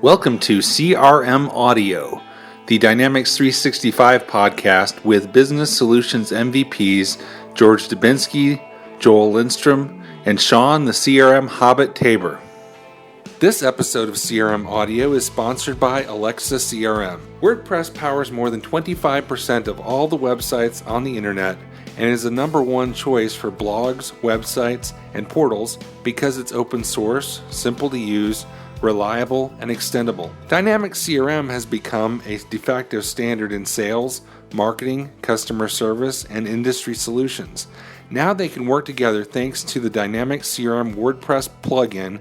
Welcome to CRM Audio, the Dynamics 365 podcast with Business Solutions MVPs George Dubinsky, Joel Lindstrom, and Sean the CRM Hobbit Tabor. This episode of CRM Audio is sponsored by Alexa CRM. WordPress powers more than 25% of all the websites on the internet and is the number one choice for blogs, websites, and portals because it's open source, simple to use, reliable, and extendable. Dynamics CRM has become a de facto standard in sales, marketing, customer service, and industry solutions. Now they can work together thanks to the Dynamics CRM WordPress plugin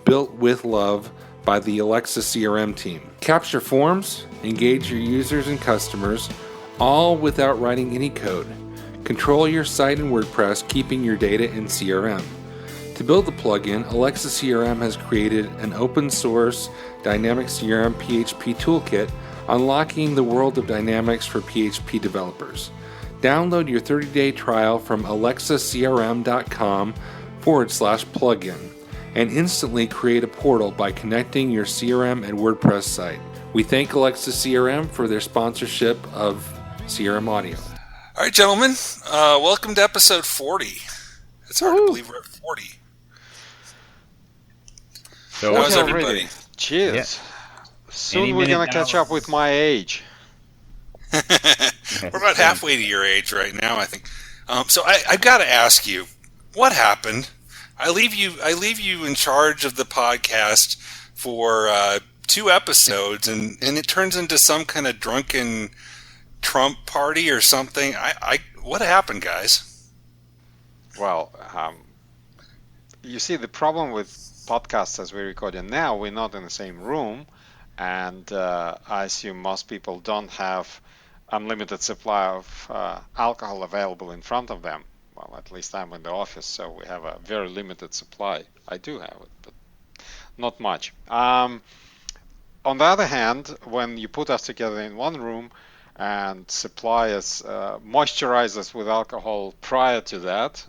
built with love by the Alexa CRM team. Capture forms, engage your users and customers, all without writing any code. Control your site in WordPress, keeping your data in CRM. To build the plugin, Alexa CRM has created an open source Dynamics CRM PHP toolkit, unlocking the world of Dynamics for PHP developers. Download your 30-day trial from alexacrm.com/plugin and instantly create a portal by connecting your CRM and WordPress site. We thank Alexa CRM for their sponsorship of CRM Audio. All right, gentlemen, welcome to episode 40. It's hard to believe we're at 40. So how's everybody? Cheers. Yeah. Soon we're going to catch up with my age. We're about halfway to your age right now, I think. So I've got to ask you, what happened? I leave you in charge of the podcast for 2 episodes, and it turns into some kind of drunken Trump party or something. What happened, guys? Well, you see, the problem with podcasts as we're recording now, we're not in the same room, and I assume most people don't have unlimited supply of alcohol available in front of them. Well, at least I'm in the office, so we have a very limited supply. I do have it, but not much. On the other hand, when you put us together in one room and supply us, moisturize us with alcohol prior to that,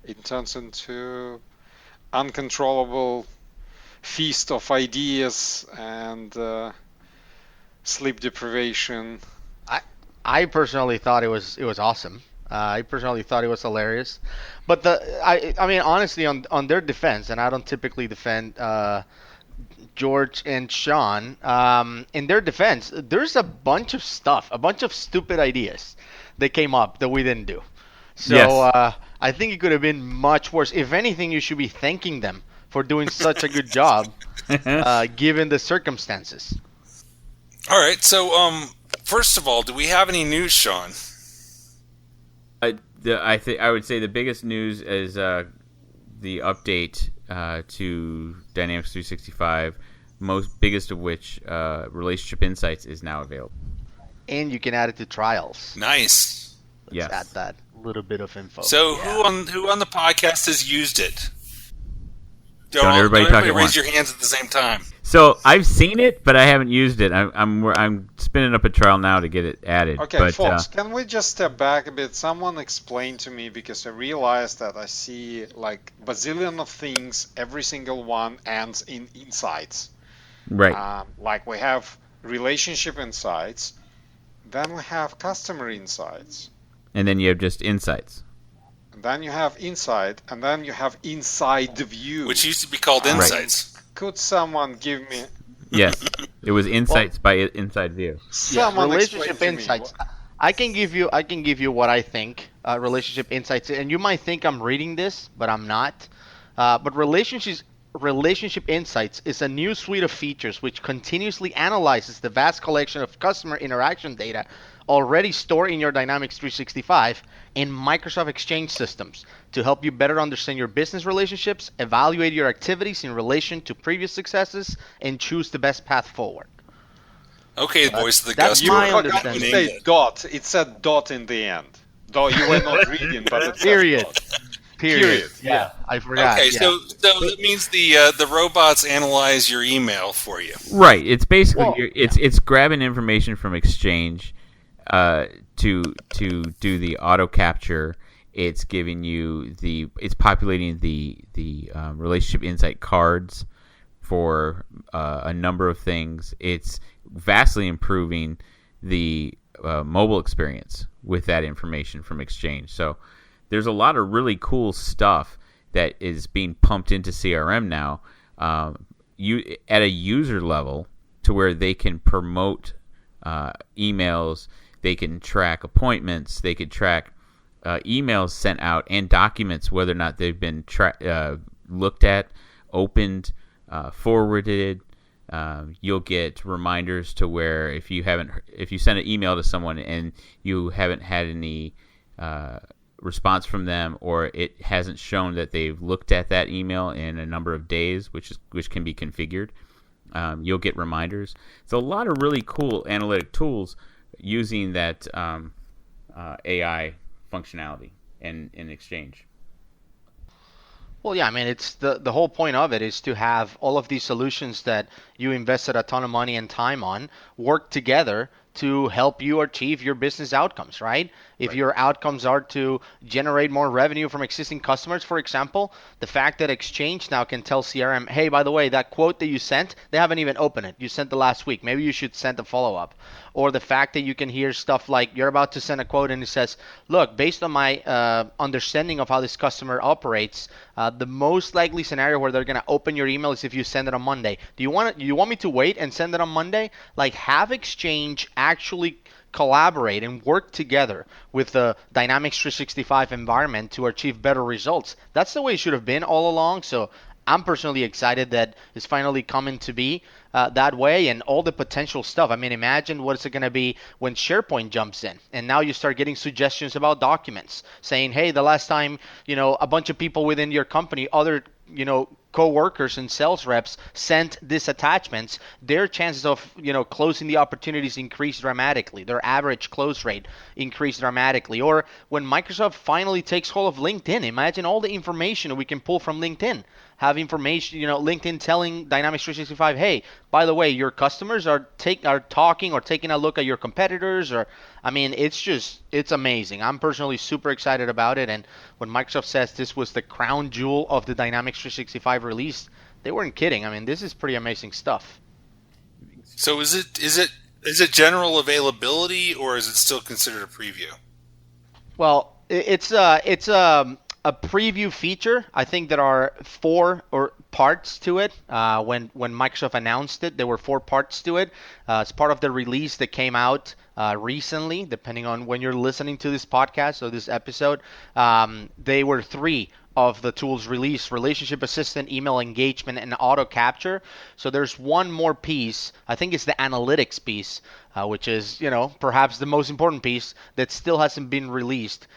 it turns into uncontrollable feast of ideas and sleep deprivation. I personally thought it was awesome. I personally thought it was hilarious, but I mean honestly, on their defense, and I don't typically defend George and Sean. In their defense, there's a bunch of stupid ideas that came up that we didn't do. So yes. I think it could have been much worse. If anything, you should be thanking them for doing such a good job, given the circumstances. All right. So, first of all, do we have any news, Sean? I would say the biggest news is the update to Dynamics 365, biggest of which Relationship Insights is now available. And you can add it to trials. Nice. Let's add that little bit of info. So who on the podcast has used it? Don't everybody talk at raise once. Your hands at the same time. So I've seen it, but I haven't used it. I'm spinning up a trial now to get it added. Okay, but, folks, can we just step back a bit? Someone explain to me, because I realized that I see like bazillion of things. Every single one ends in insights. Right. Like we have relationship insights, then we have customer insights, and then you have just insights. And then you have insight, and then you have inside view, which used to be called insights. Could someone give me? Yes, it was insights by Inside View. Someone relationship insights. I can give you what I think relationship insights, and you might think I'm reading this, but I'm not. But relationship insights is a new suite of features which continuously analyzes the vast collection of customer interaction data already stored in your Dynamics 365 and Microsoft Exchange systems to help you better understand your business relationships, evaluate your activities in relation to previous successes, and choose the best path forward. Okay, voice of the that's customer. my You forgot to say dot. It said dot in the end. Though you were not reading, but it period. Period. Yeah, I forgot. Okay, so that means the robots analyze your email for you. Right. It's basically it's grabbing information from Exchange to do the auto capture. It's giving you it's populating the relationship insight cards for a number of things. It's vastly improving the mobile experience with that information from Exchange. So there's a lot of really cool stuff that is being pumped into CRM now, you at a user level, to where they can promote emails, they can track appointments, they could track emails sent out and documents, whether or not they've been looked at, opened, forwarded. You'll get reminders to where if you send an email to someone and you haven't had any response from them, or it hasn't shown that they've looked at that email in a number of days, which can be configured, you'll get reminders. So a lot of really cool analytic tools using that AI functionality in Exchange. Well, yeah, I mean, it's the whole point of it is to have all of these solutions that you invested a ton of money and time on work together to help you achieve your business outcomes, right? If your outcomes are to generate more revenue from existing customers, for example, the fact that Exchange now can tell CRM, hey, by the way, that quote that you sent, they haven't even opened it. You sent it last week. Maybe you should send a follow-up. Or the fact that you can hear stuff like you're about to send a quote and it says, look, based on my understanding of how this customer operates, the most likely scenario where they're going to open your email is if you send it on Monday. Do you want me to wait and send it on Monday? Like, have Exchange actually collaborate and work together with the Dynamics 365 environment to achieve better results. That's the way it should have been all along. So I'm personally excited that it's finally coming to be that way, and all the potential stuff. I mean, imagine what's it going to be when SharePoint jumps in, and now you start getting suggestions about documents, saying, hey, the last time, a bunch of people within your company, other, co-workers and sales reps sent these attachments, their chances of, closing the opportunities increase dramatically. Their average close rate increased dramatically. Or when Microsoft finally takes hold of LinkedIn, imagine all the information we can pull from LinkedIn. Have information, LinkedIn telling Dynamics 365, hey, by the way, your customers are talking or taking a look at your competitors. Or, I mean, it's amazing. I'm personally super excited about it. And when Microsoft says this was the crown jewel of the Dynamics 365 release, they weren't kidding. I mean, this is pretty amazing stuff. So is it general availability, or is it still considered a preview? Well, it's a preview feature. I think there are 4 parts to it. When Microsoft announced it, there were 4 parts to it. It's part of the release that came out recently, depending on when you're listening to this podcast or this episode. They were 3 of the tools released: Relationship Assistant, Email Engagement, and Auto Capture. So there's one more piece. I think it's the analytics piece, which is, perhaps the most important piece that still hasn't been released.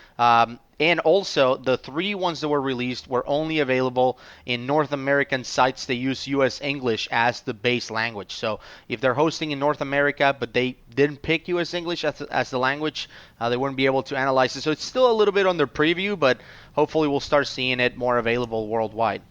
And also, the 3 ones that were released were only available in North American sites that use US English as the base language. So if they're hosting in North America, but they didn't pick US English as the language, they wouldn't be able to analyze it. So it's still a little bit under preview, but hopefully we'll start seeing it more available worldwide.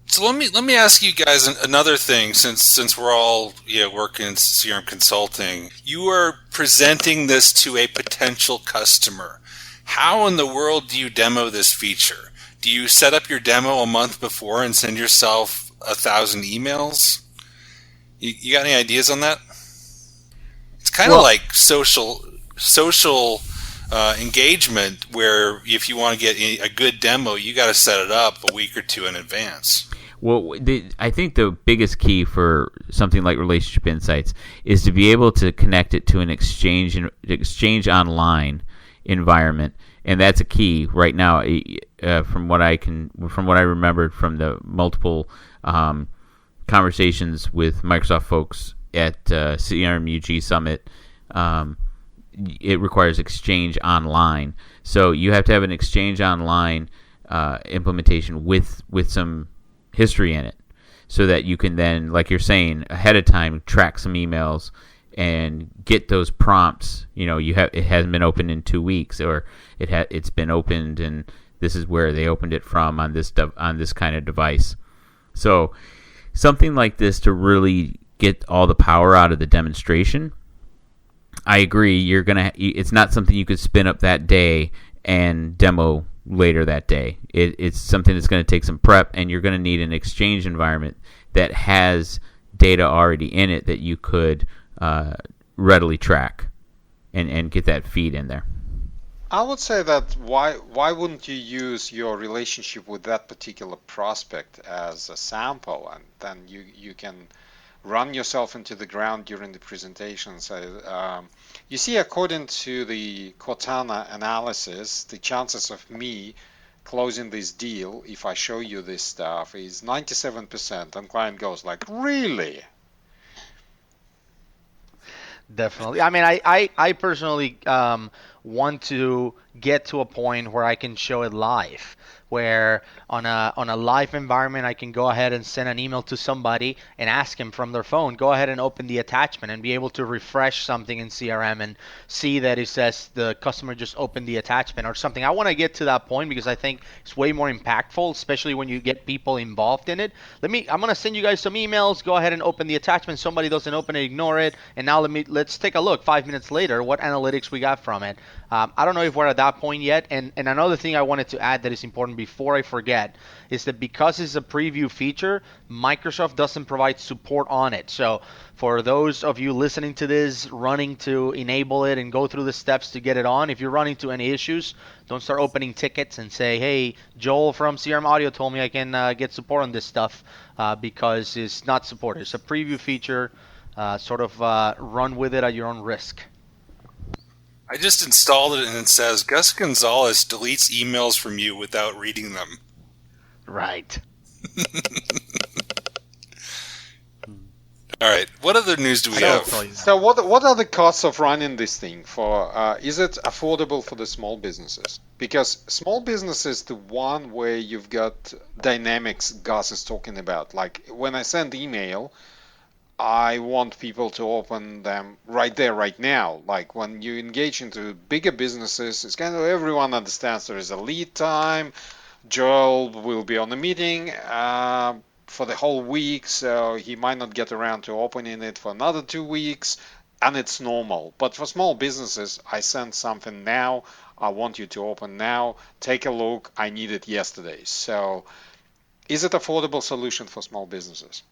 So let me ask you guys another thing, since we're all working in CRM consulting. You are presenting this to a potential customer. How in the world do you demo this feature? Do you set up your demo a month before and send yourself 1,000 emails? You got any ideas on that? It's kind of like social engagement, where if you want to get a good demo, you got to set it up a week or 2 in advance. Well, I think the biggest key for something like Relationship Insights is to be able to connect it to an exchange online environment, and that's a key right now. From what I remembered from the multiple conversations with Microsoft folks at CRM UG Summit, it requires Exchange Online. So you have to have an Exchange Online implementation with some history in it, so that you can then, like you're saying, ahead of time track some emails and get those prompts. It hasn't been opened in 2 weeks, or it's been opened and this is where they opened it from on this kind of device. So something like this to really get all the power out of the demonstration. I agree. It's not something you could spin up that day and demo later that day. It's something that's going to take some prep, and you're going to need an Exchange environment that has data already in it that you could readily track and get that feed in there. I would say that why wouldn't you use your relationship with that particular prospect as a sample, and then you can run yourself into the ground during the presentation. So you see, according to the Cortana analysis, the chances of me closing this deal, if I show you this stuff, is 97%. And client goes like, really? Definitely. I mean, I personally want to get to a point where I can show it live, where on a live environment I can go ahead and send an email to somebody and ask him from their phone, go ahead and open the attachment, and be able to refresh something in CRM and see that it says the customer just opened the attachment or something. I want to get to that point because I think it's way more impactful, especially when you get people involved in it. I'm going to send you guys some emails. Go ahead and open the attachment. Somebody doesn't open it, ignore it. And now let's take a look 5 minutes later what analytics we got from it. I don't know if we're at that point yet. And another thing I wanted to add that is important before I forget is that because it's a preview feature, Microsoft doesn't provide support on it. So for those of you listening to this, running to enable it and go through the steps to get it on, if you're running into any issues, don't start opening tickets and say, hey, Joel from CRM Audio told me I can get support on this stuff, because it's not supported. It's a preview feature. Run with it at your own risk. I just installed it and it says Gus Gonzalez deletes emails from you without reading them. Right. All right. What other news do we have? So what are the costs of running this thing? Is it affordable for the small businesses? Because small business is the one where you've got dynamics Gus is talking about. Like when I send email, I want people to open them right there, right now. Like when you engage into bigger businesses, it's kind of everyone understands there is a lead time. Joel will be on the meeting for the whole week, so he might not get around to opening it for another 2 weeks, and it's normal. But for small businesses, I send something now. I want you to open now. Take a look. I need it yesterday. So is it an affordable solution for small businesses?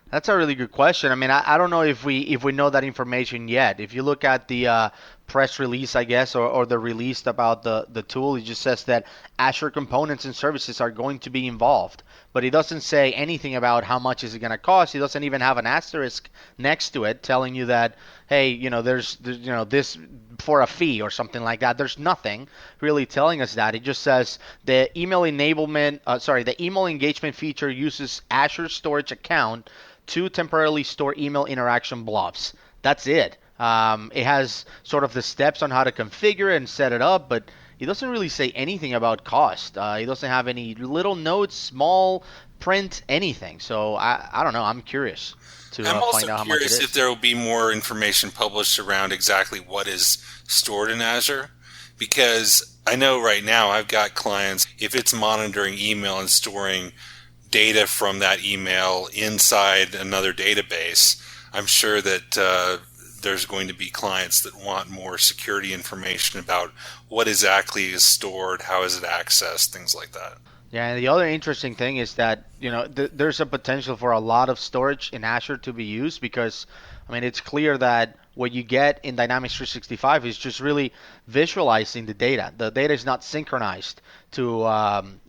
That's a really good question. I mean, I don't know if we know that information yet. If you look at the press release, I guess, or the release about the tool, it just says that Azure components and services are going to be involved. But it doesn't say anything about how much is it going to cost. It doesn't even have an asterisk next to it telling you that, hey, there's this for a fee or something like that. There's nothing really telling us that. It just says the email engagement feature uses Azure storage account to temporarily store email interaction blobs. That's it. It has sort of the steps on how to configure it and set it up, but it doesn't really say anything about cost. It doesn't have any little notes, small print, anything. So I don't know. I'm curious to find out how much it is. I'm also curious if there will be more information published around exactly what is stored in Azure, because I know right now I've got clients, if it's monitoring email and storing data from that email inside another database, I'm sure that there's going to be clients that want more security information about what exactly is stored, how is it accessed, things like that. Yeah, and the other interesting thing is that there's a potential for a lot of storage in Azure to be used, because I mean it's clear that what you get in Dynamics 365 is just really visualizing the data. The data is not synchronized to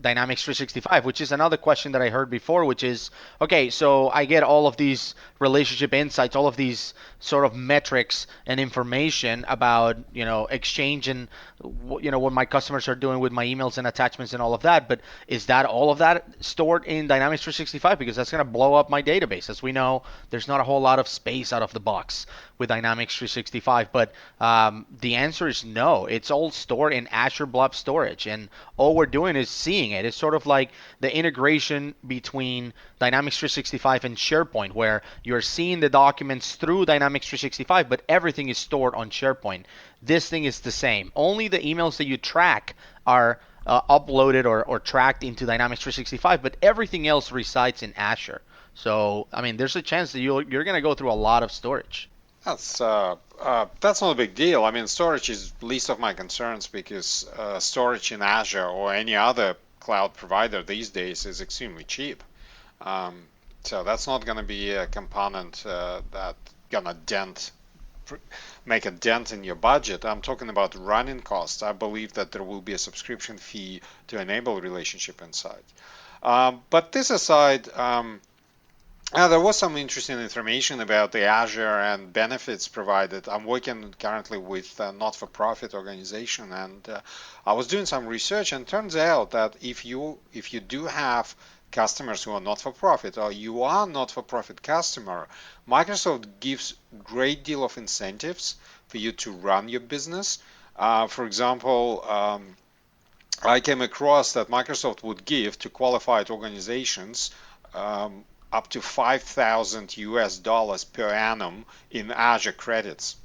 Dynamics 365, which is another question that I heard before, which is, okay, so I get all of these relationship insights, all of these sort of metrics and information about, Exchange and, what my customers are doing with my emails and attachments and all of that. But is that all of that stored in Dynamics 365? Because that's going to blow up my database. As we know, there's not a whole lot of space out of the box with Dynamics 365. But the answer is no. It's all stored in Azure Blob Storage. And all we're doing is seeing it. It's sort of like the integration between Dynamics 365 and SharePoint, where you're seeing the documents through Dynamics 365, but everything is stored on SharePoint. This thing is the same. Only the emails that you track are uploaded or tracked into Dynamics 365, but everything else resides in Azure. So, I mean, there's a chance that you're going to go through a lot of storage. That's not a big deal. I mean, storage is least of my concerns because storage in Azure or any other cloud provider these days is extremely cheap. Um, so that's not going to be a component that gonna make a dent in your budget. I'm talking about running costs. I believe that there will be a subscription fee to enable relationship insights. But this aside, there was some interesting information about the Azure and benefits provided. I'm working currently with a not-for-profit organization, and I was doing some research, and it turns out that if you do have customers who are not-for-profit, or you are not-for-profit customer, Microsoft gives great deal of incentives for you to run your business. For example, I came across that Microsoft would give to qualified organizations up to 5,000 US dollars per annum in Azure credits.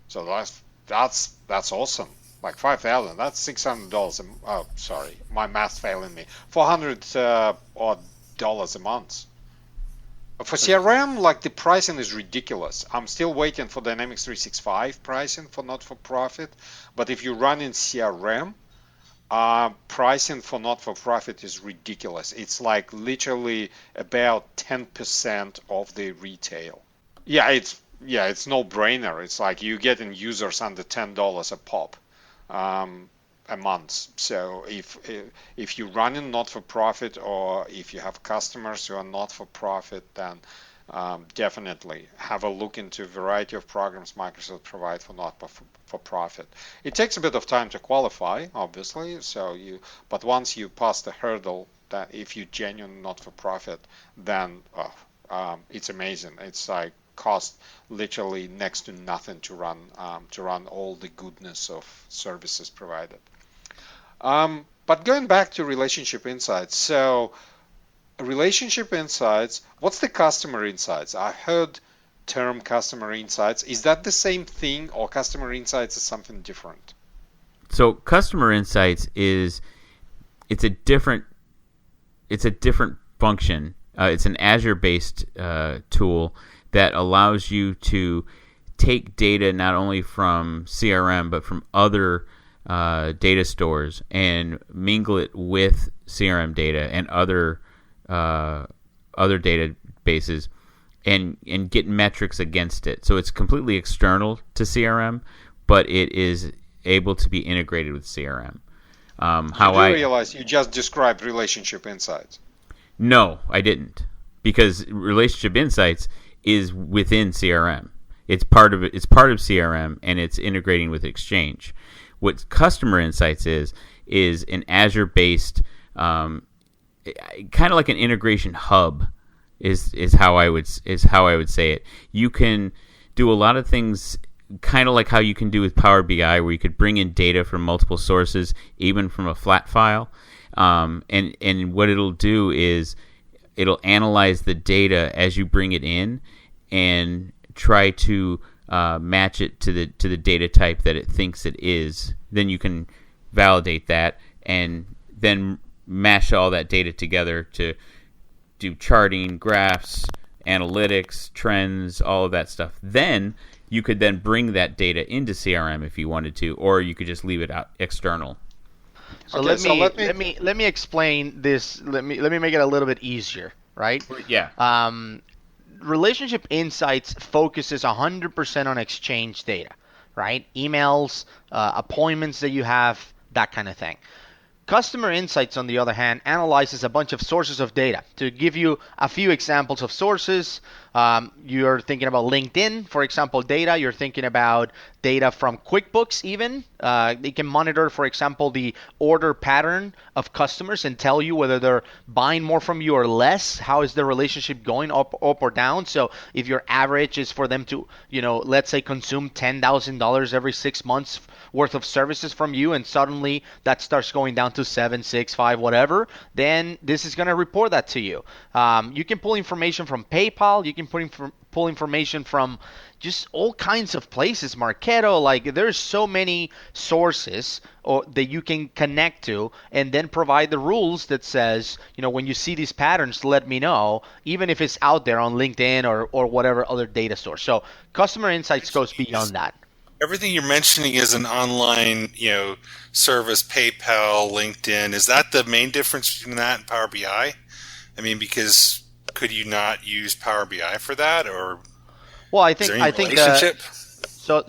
So that's awesome. Like 5,000, that's $600. Oh, sorry, my math's failing me. 400 odd dollars a month. For CRM, like the pricing is ridiculous. I'm still waiting for Dynamics 365 pricing for not-for-profit. But if you run in CRM, pricing for not-for-profit is ridiculous. It's like literally about 10% of the retail. Yeah, it's no-brainer. It's like you getting users under $10 a pop a month. So if you run in not-for-profit or if you have customers who are not-for-profit, then definitely have a look into a variety of programs Microsoft provides for not-for-profit. It takes a bit of time to qualify, obviously. But once you pass the hurdle, that if you genuine not-for-profit, then it's amazing. It's like cost literally next to nothing to run all the goodness of services provided. But going back to relationship insights, so relationship insights, what's the customer insights? I heard term customer insights. Is that the same thing, or customer insights is something different? So customer insights it's a different function. It's an Azure-based tool that allows you to take data not only from CRM but from other data stores and mingle it with CRM data and other databases and get metrics against it. So it's completely external to CRM, but it is able to be integrated with CRM. I realize you just described relationship insights. No, I didn't, because relationship insights is within CRM. It's part of CRM, and it's integrating with Exchange. What customer insights is an Azure-based kind of like an integration hub is how I would say it. You can do a lot of things kind of like how you can do with Power BI, where you could bring in data from multiple sources, even from a flat file. And what it'll do is it'll analyze the data as you bring it in and try to match it to the data type that it thinks it is. Then you can validate that and then mash all that data together to do charting, graphs, analytics, trends, all of that stuff. Then you could then bring that data into CRM if you wanted to, or you could just leave it out external. So let me explain this. Let me make it a little bit easier, right? Yeah. Relationship Insights focuses 100% on Exchange data, right? Emails, appointments that you have, that kind of thing. Customer Insights, on the other hand, analyzes a bunch of sources of data. To give you a few examples of sources, you're thinking about LinkedIn, for example, data. You're thinking about data from QuickBooks even. They can monitor, for example, the order pattern of customers and tell you whether they're buying more from you or less. How is the relationship going, up or down? So if your average is for them to, let's say consume $10,000 every 6 months worth of services from you, and suddenly that starts going down to 7, 6, 5, whatever, then this is going to report that to you. You can pull information from PayPal. You can pull information from just all kinds of places, Marketo. Like there's so many sources that you can connect to, and then provide the rules that says, when you see these patterns, let me know, even if it's out there on LinkedIn or whatever other data source. So customer insights goes beyond that. Everything you're mentioning is an online, service, PayPal, LinkedIn. Is that the main difference between that and Power BI? I mean, because could you not use Power BI for that, or well, I is think there any I think relationship?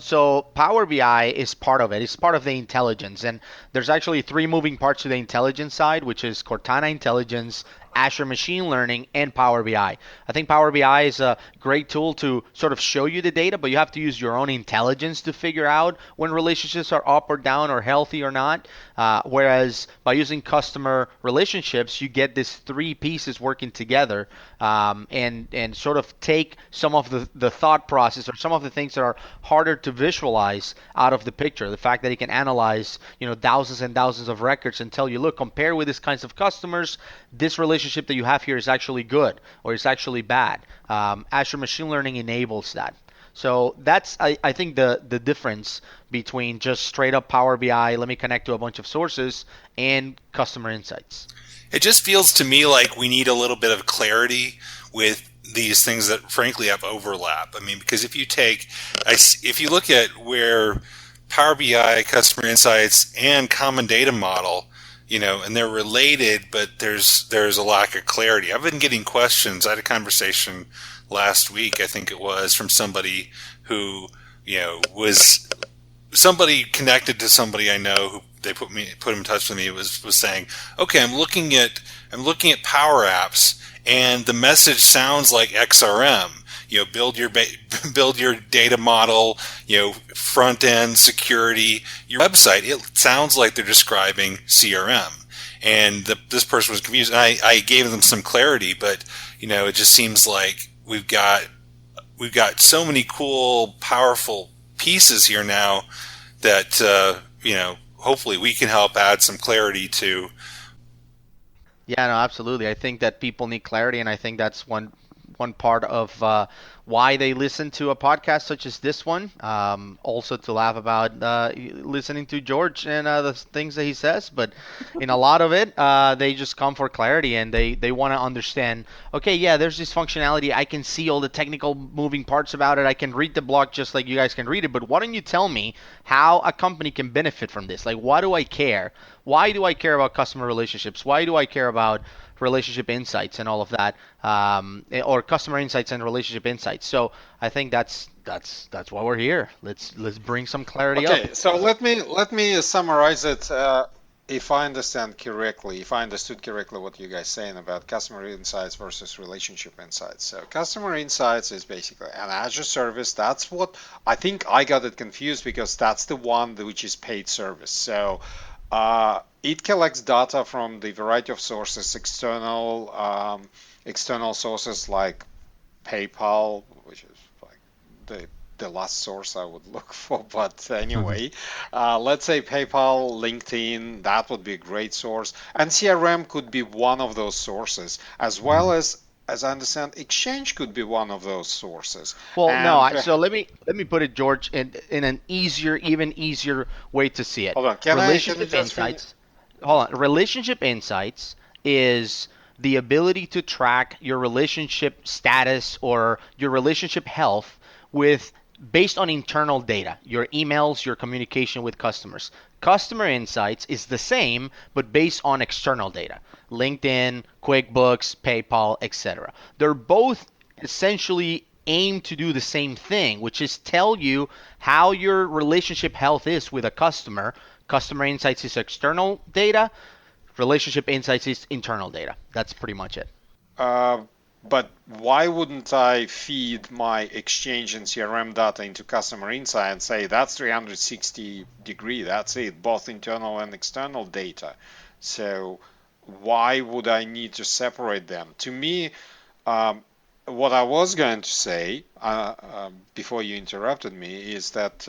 So Power BI is part of it. It's part of the intelligence, and there's actually three moving parts to the intelligence side, which is Cortana Intelligence, Azure Machine Learning, and Power BI. I think Power BI is a great tool to sort of show you the data, but you have to use your own intelligence to figure out when relationships are up or down or healthy or not. Whereas by using customer relationships, you get these three pieces working together, and sort of take some of the thought process or some of the things that are harder to visualize out of the picture. The fact that it can analyze thousands and thousands of records and tell you, look, compare with these kinds of customers, this relationship that you have here is actually good or it's actually bad. Azure Machine Learning enables that. So that's, I think, the difference between just straight up Power BI, let me connect to a bunch of sources, and customer insights. It just feels to me like we need a little bit of clarity with these things that frankly have overlap. I mean, because if you look at where Power BI, customer insights, and common data model, and they're related, but there's a lack of clarity. I've been getting questions. I had a conversation last week, I think it was, from somebody who, was somebody connected to somebody I know who they put him in touch with me, was saying, okay, I'm looking at Power Apps, and the message sounds like XRM. Build your data model, front end security, your website. It sounds like they're describing CRM, and this person was confused. And I gave them some clarity, but it just seems like we've got so many cool, powerful pieces here now that hopefully we can help add some clarity to. Yeah, no, absolutely. I think that people need clarity, and I think that's one part of why they listen to a podcast such as this one. Also to laugh about listening to George and the things that he says, but in a lot of it, they just come for clarity, and they want to understand, okay, yeah, there's this functionality. I can see all the technical moving parts about it. I can read the blog just like you guys can read it, but why don't you tell me how a company can benefit from this? Like, why do I care? Why do I care about customer relationships? Why do I care about relationship insights and all of that, or customer insights and relationship insights? So I think that's why we're here. Let's bring some clarity up. Okay, so let me summarize it. If I understood correctly what you guys saying about customer insights versus relationship insights. So customer insights is basically an Azure service. That's what I think I got it confused, because that's the one which is paid service. So it collects data from the variety of sources, external sources like PayPal, which is like the last source I would look for. But anyway, let's say PayPal, LinkedIn, that would be a great source. And CRM could be one of those sources, as well as I understand, Exchange could be one of those sources. Well, so let me put it, George, in an even easier way to see it. Hold on, Relationship insights. Hold on. Relationship insights is the ability to track your relationship status or your relationship health based on internal data, your emails, your communication with customers. Customer insights is the same, but based on external data. LinkedIn, QuickBooks, PayPal, etc. They're both essentially aim to do the same thing, which is tell you how your relationship health is with a customer. Customer insights is external data. Relationship insights is internal data. That's pretty much it. But why wouldn't I feed my Exchange and CRM data into customer insight and say that's 360 degree, that's it, both internal and external data? So why would I need to separate them? To me, what I was going to say before you interrupted me is that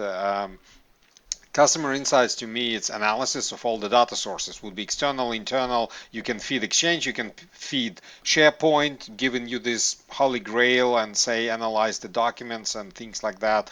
Customer insights to me, it's analysis of all the data sources. Would be external, internal. You can feed Exchange, you can feed SharePoint, giving you this holy grail and say analyze the documents and things like that,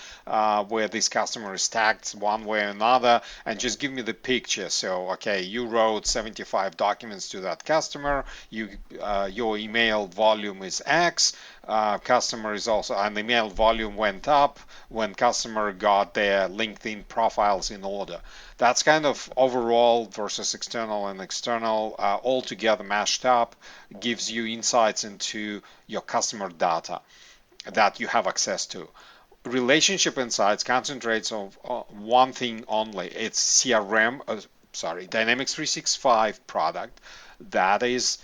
where this customer is tagged one way or another, and just give me the picture. So, okay, you wrote 75 documents to that customer. Your email volume is X. Customer is also, and the email volume went up when customer got their LinkedIn profiles in order. That's kind of overall versus external and external all together mashed up, gives you insights into your customer data that you have access to. Relationship insights concentrates on one thing only. It's CRM, Dynamics 365 product that is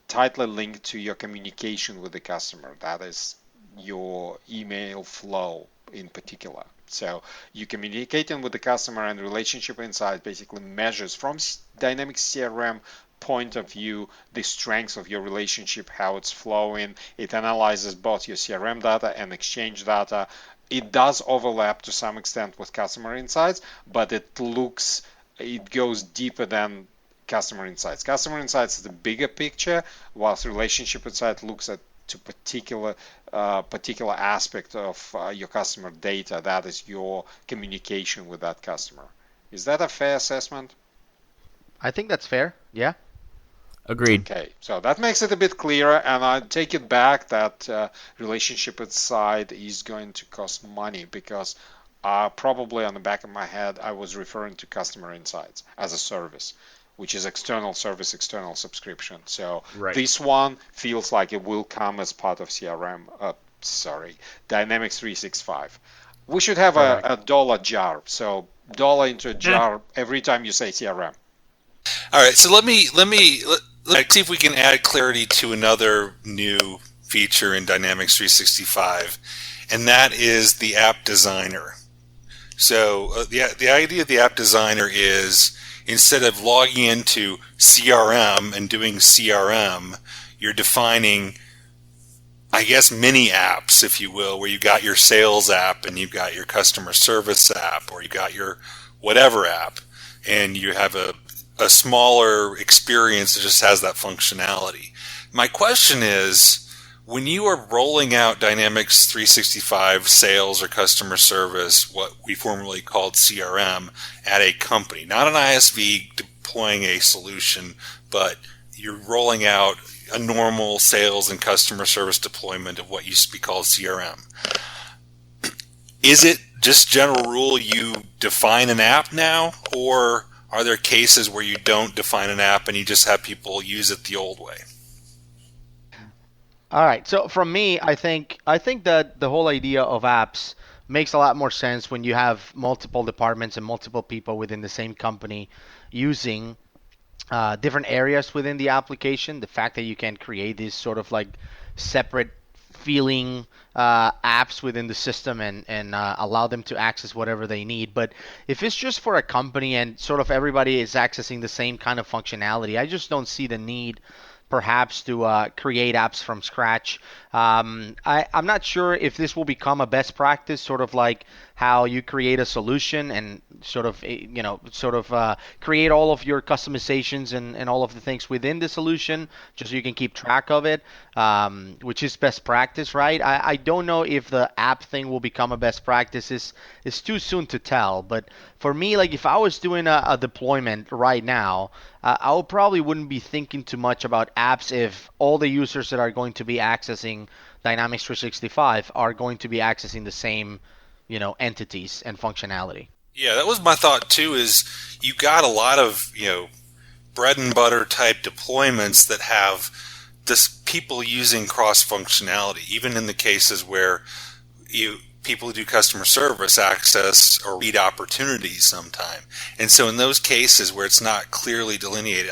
tightly linked to your communication with the customer. That is your email flow in particular. So you communicating with the customer, and relationship insight basically measures from Dynamics CRM point of view the strengths of your relationship, how it's flowing. It analyzes both your CRM data and Exchange data. It does overlap to some extent with customer insights, but it goes deeper than customer insights. Customer insights is the bigger picture, whilst relationship insight looks at to particular aspect of your customer data. That is your communication with that customer. Is that a fair assessment? I think that's fair. Yeah. Agreed. Okay, so that makes it a bit clearer, and I take it back that relationship insight is going to cost money, because probably on the back of my head I was referring to customer insights as a service, which is external service, external subscription. So This one feels like it will come as part of Dynamics 365. We should have a dollar jar. So dollar into a jar every time you say CRM. All right, so let me see if we can add clarity to another new feature in Dynamics 365, and that is the app designer. So the idea of the app designer is, instead of logging into CRM and doing CRM, you're defining, I guess, mini apps, if you will, where you got your sales app and you've got your customer service app, or you got your whatever app, and you have a smaller experience that just has that functionality. My question is, when you are rolling out Dynamics 365 sales or customer service, what we formerly called CRM, at a company, not an ISV deploying a solution, but you're rolling out a normal sales and customer service deployment of what used to be called CRM. Is it just general rule you define an app now, or are there cases where you don't define an app and you just have people use it the old way? All right. So from me, I think that the whole idea of apps makes a lot more sense when you have multiple departments and multiple people within the same company using different areas within the application. The fact that you can create these sort of like separate feeling apps within the system and allow them to access whatever they need. But if it's just for a company and sort of everybody is accessing the same kind of functionality, I just don't see the need perhaps to create apps from scratch. I'm not sure if this will become a best practice, sort of like how you create a solution and sort of create all of your customizations and all of the things within the solution, just so you can keep track of it, which is best practice, right? I don't know if the app thing will become a best practice. It's too soon to tell. But for me, like if I was doing a deployment right now, I probably wouldn't be thinking too much about apps if all the users that are going to be accessing Dynamics 365 are going to be accessing the same, entities and functionality. Yeah, that was my thought too, is you got a lot of, bread and butter type deployments that have this people using cross functionality, even in the cases where people who do customer service access or read opportunities sometime. And so in those cases where it's not clearly delineated,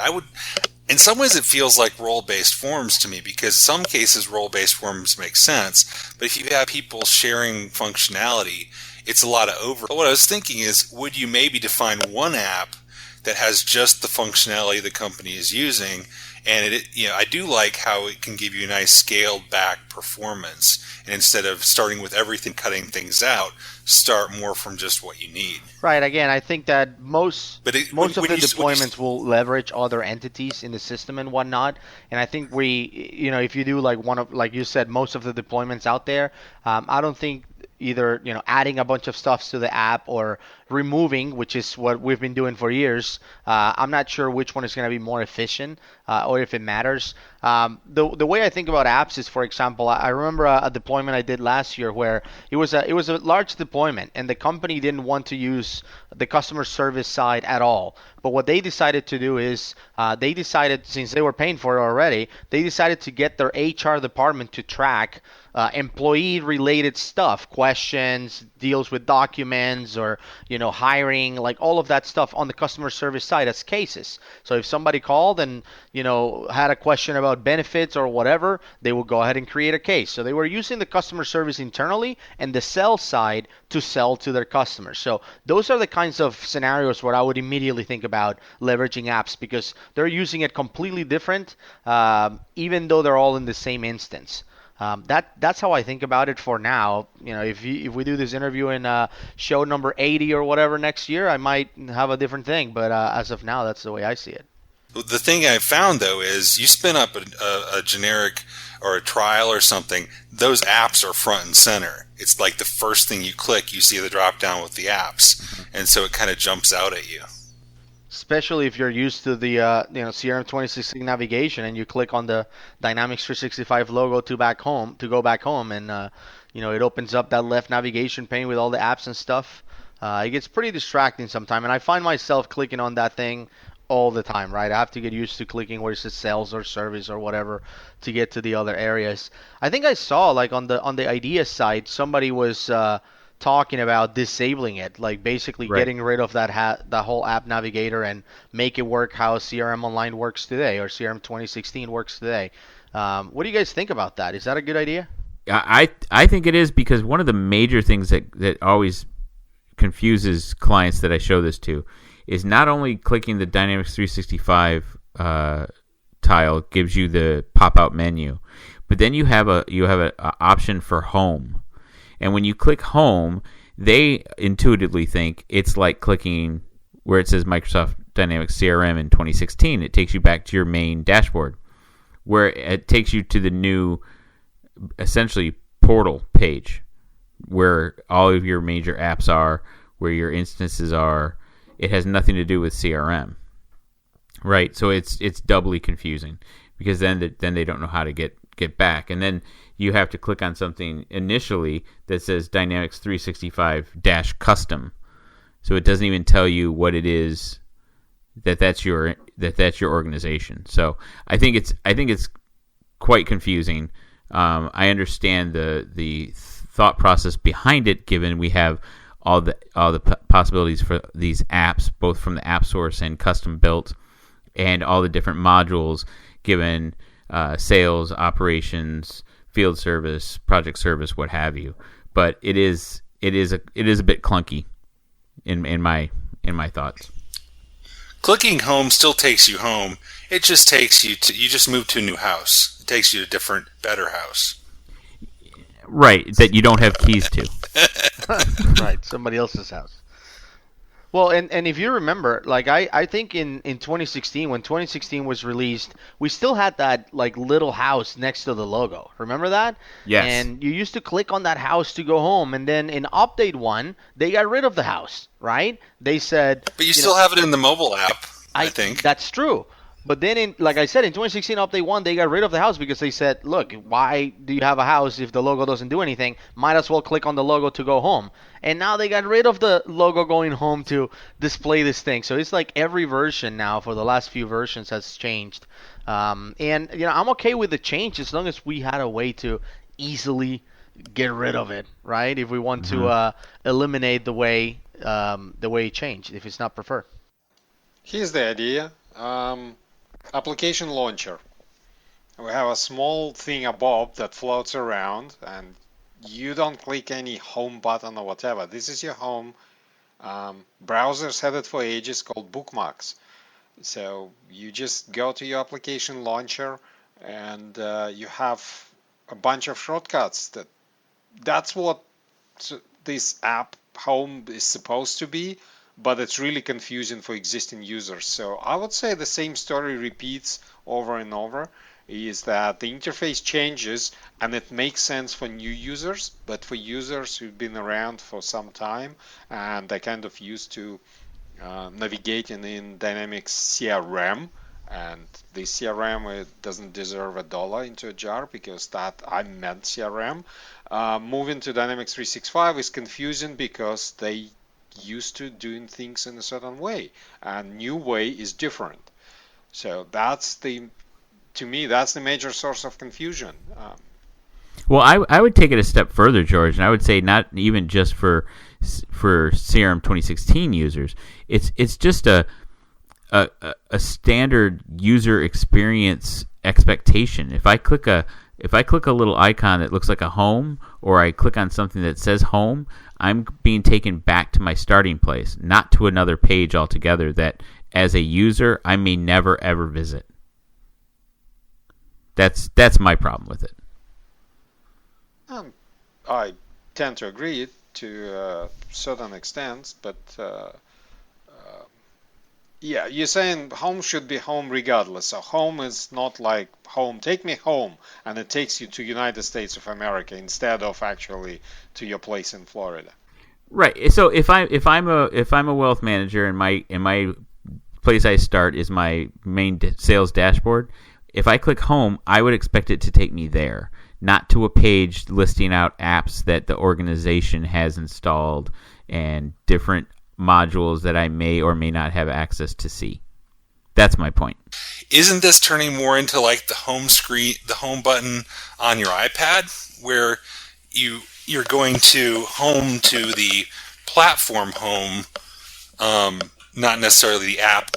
in some ways it feels like role-based forms to me, because in some cases role-based forms make sense, but if you have people sharing functionality, it's a lot of overlap. What I was thinking is, would you maybe define one app that has just the functionality the company is using, And I do like how it can give you a nice scaled back performance. And instead of starting with everything, cutting things out, start more from just what you need. Right. Again, I think that most But most of the deployments will leverage other entities in the system and whatnot. And I think if you do like you said, most of the deployments out there, I don't think either adding a bunch of stuff to the app or removing, which is what we've been doing for years. I'm not sure which one is going to be more efficient or if it matters. The way I think about apps is, for example, I remember a deployment I did last year where it was a large deployment and the company didn't want to use the customer service side at all. But what they decided to do is they decided, since they were paying for it already, they decided to get their HR department to track employee-related stuff, questions, deals with documents, or hiring, like all of that stuff on the customer service side as cases. So if somebody called and had a question about benefits or whatever, they would go ahead and create a case. So they were using the customer service internally and the sales side to sell to their customers. So those are the kinds of scenarios where I would immediately think about leveraging apps, because they're using it completely different, even though they're all in the same instance. That's how I think about it for now. If we do this interview in show number 80 or whatever next year, I might have a different thing. But as of now, that's the way I see it. The thing I found, though, is you spin up a generic or a trial or something, those apps are front and center. It's like the first thing you click, you see the drop down with the apps. And so it kind of jumps out at you. Especially if you're used to the CRM 2016 navigation and you click on the Dynamics 365 logo to go back home, and it opens up that left navigation pane with all the apps and stuff. It gets pretty distracting sometimes, and I find myself clicking on that thing all the time, right? I have to get used to clicking where it says sales or service or whatever to get to the other areas. I think I saw, like, on the idea side, somebody was talking about disabling it, like basically getting rid of that whole app navigator and make it work how CRM Online works today, or CRM 2016 works today. What do you guys think about that? Is that a good idea? I think it is, because one of the major things that always confuses clients that I show this to is not only clicking the Dynamics 365 tile gives you the pop-out menu, but then you have an option for home. And when you click home, they intuitively think it's like clicking where it says Microsoft Dynamics CRM in 2016. It takes you back to your main dashboard, where it takes you to the new, essentially, portal page, where all of your major apps are, where your instances are. It has nothing to do with CRM, right? So it's doubly confusing, because then they don't know how to get back, and then you have to click on something initially that says Dynamics 365-custom, so it doesn't even tell you what it is that's your organization. So I think it's quite confusing. I understand the thought process behind it, given we have all the possibilities for these apps, both from the app source and custom built, and all the different modules given sales, operations, field service, project service, what have you. But it is a bit clunky in my thoughts. Clicking home still takes you home. It just takes you just move to a new house. It takes you to a different, better house. Right, that you don't have keys to. Right, somebody else's house. Well, and if you remember, like I think in 2016, when 2016 was released, we still had that like little house next to the logo. Remember that? Yes. And you used to click on that house to go home, and then in update 1, they got rid of the house, right? They said, but you still have it in the mobile app, I think. That's true. But then, like I said, in 2016 Update 1, they got rid of the house because they said, look, why do you have a house if the logo doesn't do anything? Might as well click on the logo to go home. And now they got rid of the logo going home to display this thing. So it's like every version now for the last few versions has changed. And, I'm okay with the change as long as we had a way to easily get rid of it, right? If we want to eliminate the way it changed, if it's not preferred. Here's the idea. Application launcher. We have a small thing above that floats around, and you don't click any home button or whatever. This is your home. Browsers had it for ages, called bookmarks. So you just go to your application launcher and you have a bunch of shortcuts. That's what this app home is supposed to be, but it's really confusing for existing users. So I would say the same story repeats over and over, is that the interface changes and it makes sense for new users, but for users who've been around for some time and they're kind of used to navigating in Dynamics CRM, and the CRM, it doesn't deserve a dollar into a jar because that I meant CRM. Moving to Dynamics 365 is confusing because they used to doing things in a certain way, and new way is different. So to me, that's the major source of confusion. Well, I would take it a step further, George, and I would say not even just for CRM 2016 users. It's just a standard user experience expectation. If I click a little icon that looks like a home, or I click on something that says home, I'm being taken back to my starting place, not to another page altogether that, as a user, I may never ever visit. That's my problem with it. I tend to agree to a certain extent, but yeah, you're saying home should be home regardless. So home is not like home, take me home, and it takes you to United States of America instead of actually to your place in Florida. Right. So if I'm a wealth manager and my place I start is my main sales dashboard, if I click home, I would expect it to take me there, not to a page listing out apps that the organization has installed and different modules that I may or may not have access to see. That's my point. Isn't this turning more into like the home screen, the home button on your iPad, where you're going to home to the platform home, not necessarily the app?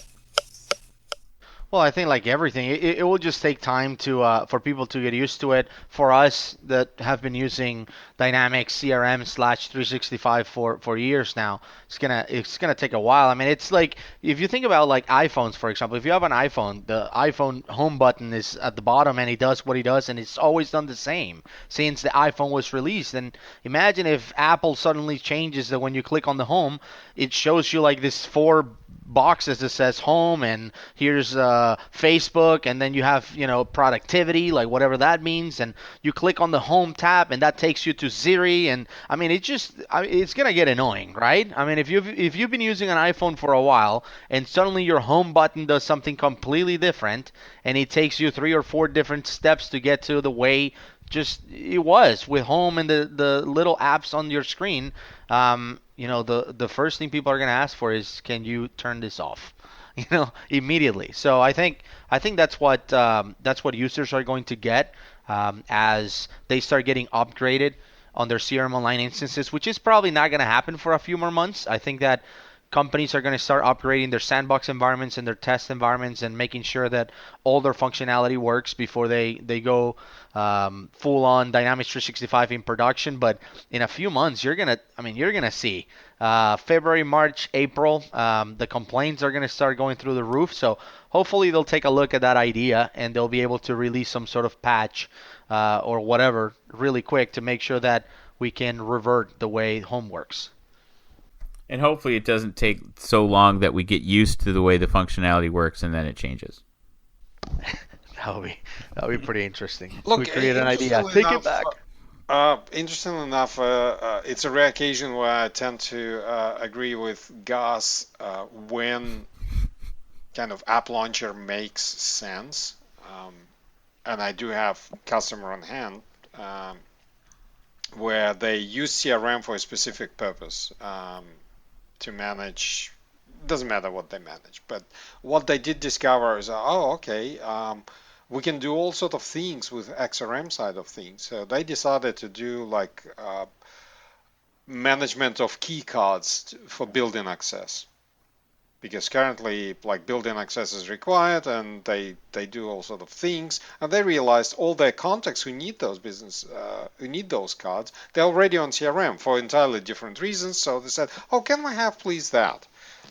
Well, I think like everything, it will just take time to for people to get used to it. For us that have been using Dynamics CRM slash 365 for years now, it's gonna take a while. I mean, it's like if you think about like iPhones, for example. If you have an iPhone, the iPhone home button is at the bottom, and it does what it does, and it's always done the same since the iPhone was released. And imagine if Apple suddenly changes that when you click on the home, it shows you like this four boxes that says home, and here's Facebook, and then you have productivity, like whatever that means, and you click on the home tab and that takes you to Siri. And I mean, it's gonna get annoying, right? I mean, if you've been using an iPhone for a while and suddenly your home button does something completely different, and it takes you 3 or 4 different steps to get to the way just it was with home and the little apps on your screen. The first thing people are going to ask for is, can you turn this off? Immediately. So I think that's what users are going to get as they start getting upgraded on their CRM Online instances, which is probably not going to happen for a few more months. I think that companies are going to start upgrading their sandbox environments and their test environments and making sure that all their functionality works before they go full on Dynamics 365 in production. But in a few months, you're gonna see February, March, April, the complaints are gonna start going through the roof. So hopefully they'll take a look at that idea and they'll be able to release some sort of patch or whatever really quick to make sure that we can revert the way home works. And hopefully it doesn't take so long that we get used to the way the functionality works and then it changes. That would be pretty interesting. Look, We create an idea. Take it back. Interesting enough, it's a rare occasion where I tend to agree with Gus when kind of app launcher makes sense. And I do have customer on hand where they use CRM for a specific purpose to manage. Doesn't matter what they manage, but what they did discover is, okay, we can do all sort of things with XRM side of things. So they decided to do like management of key cards for building access, because currently like building access is required, and they do all sort of things, and they realized all their contacts who need those who need those cards, they're already on CRM for entirely different reasons. So they said, oh, can we have please that?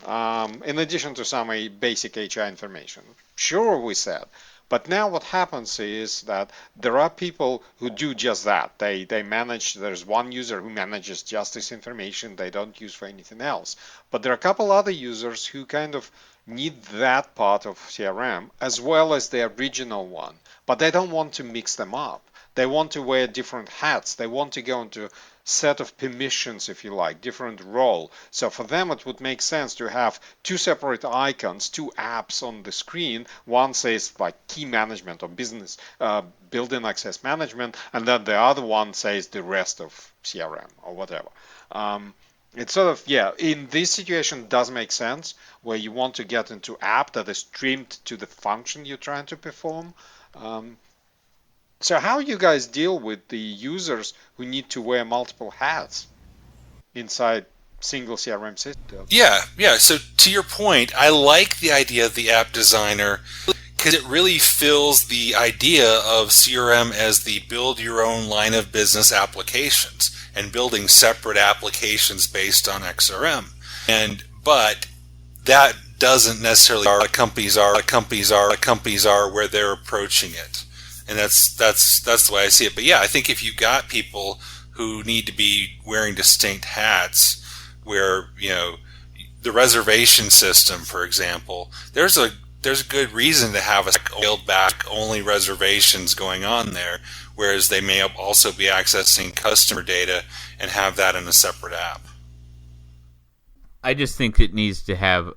in addition to some basic HR information. Sure, we said. But now what happens is that there are people who do just that. They manage, there's one user who manages just this information they don't use for anything else. But there are a couple other users who kind of need that part of CRM as well as the original one. But they don't want to mix them up. They want to wear different hats. They want to go into set of permissions, if you like, different role. So for them, it would make sense to have two separate icons, two apps on the screen. One says like key management or business building access management, and then the other one says the rest of CRM or whatever. It's sort of, yeah, in this situation, it does make sense where you want to get into app that is streamed to the function you're trying to perform. So how you guys deal with the users who need to wear multiple hats inside single CRM system? Yeah. So to your point, I like the idea of the app designer because it really fills the idea of CRM as the build your own line of business applications and building separate applications based on XRM. But that doesn't necessarily companies are where they're approaching it. And that's the way I see it. But yeah, I think if you've got people who need to be wearing distinct hats, where the reservation system, for example, there's a good reason to have a scaled back only reservations going on there, whereas they may also be accessing customer data and have that in a separate app. I just think it needs to have.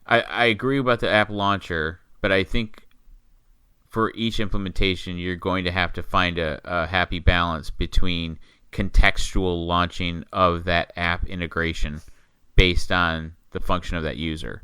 I agree about the app launcher, but I think for each implementation, you're going to have to find a happy balance between contextual launching of that app integration based on the function of that user.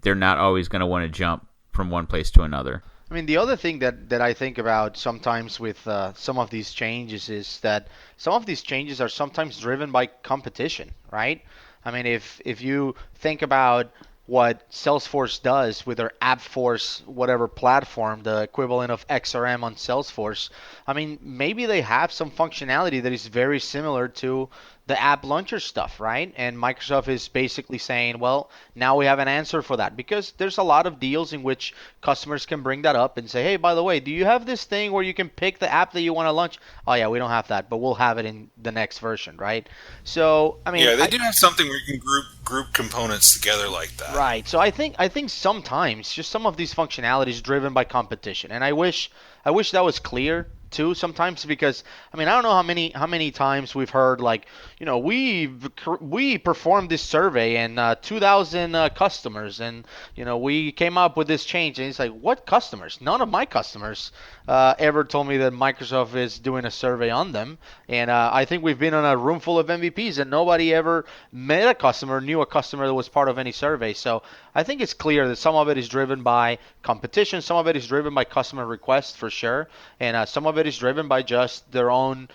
They're not always going to want to jump from one place to another. I mean, the other thing that I think about sometimes with some of these changes is that some of these changes are sometimes driven by competition, right? I mean, if you think about what Salesforce does with their AppForce whatever platform, the equivalent of XRM on Salesforce, I mean, maybe they have some functionality that is very similar to the app launcher stuff, right? And Microsoft is basically saying, well, now we have an answer for that, because there's a lot of deals in which customers can bring that up and say, hey, by the way, do you have this thing where you can pick the app that you want to launch? Oh yeah, we don't have that, but we'll have it in the next version, right? So I mean, yeah, they do have something where you can group components together like that. Right. So I think sometimes just some of these functionality is driven by competition, and I wish that was clear too sometimes, because I mean, I don't know how many times we've heard like, we performed this survey and 2,000 customers, and we came up with this change, and it's like, what customers? None of my customers ever told me that Microsoft is doing a survey on them, and I think we've been on a room full of MVPs and nobody ever met a customer, knew a customer that was part of any survey. So I think it's clear that some of it is driven by competition, some of it is driven by customer requests for sure, and some of it is driven by just their own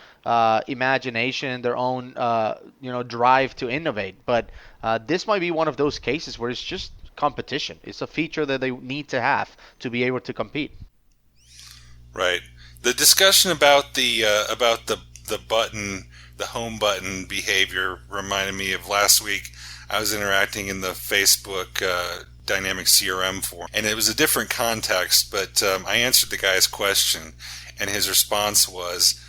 imagination, their own drive to innovate. But this might be one of those cases where it's just competition. It's a feature that they need to have to be able to compete. Right. The discussion about the button, the home button behavior reminded me of last week. I was interacting in the Facebook Dynamic CRM forum, and it was a different context, but I answered the guy's question, and his response was,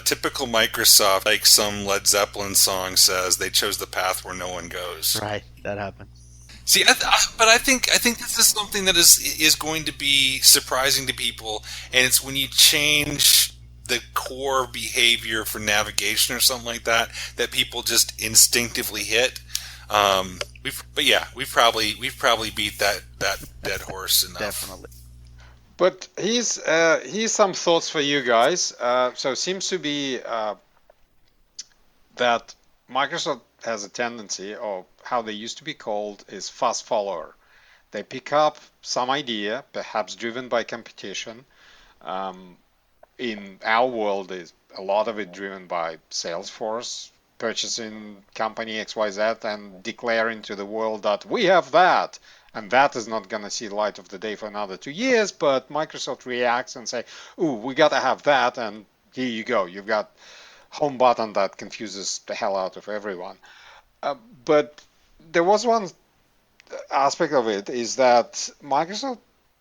typical Microsoft, like some Led Zeppelin song says, they chose the path where no one goes. Right, that happened. See, but I think this is something that is going to be surprising to people, and it's when you change the core behavior for navigation or something like that people just instinctively hit. We've probably beat that dead horse enough. Definitely. But here's some thoughts for you guys. So it seems to be that Microsoft has a tendency, or how they used to be called, is fast follower. They pick up some idea, perhaps driven by competition. In our world, is a lot of it driven by Salesforce purchasing company XYZ and declaring to the world that we have that. And that is not going to see the light of the day for another 2 years, but Microsoft reacts and say, ooh, we got to have that, and here you go. You've got home button that confuses the hell out of everyone. But there was one aspect of it is that Microsoft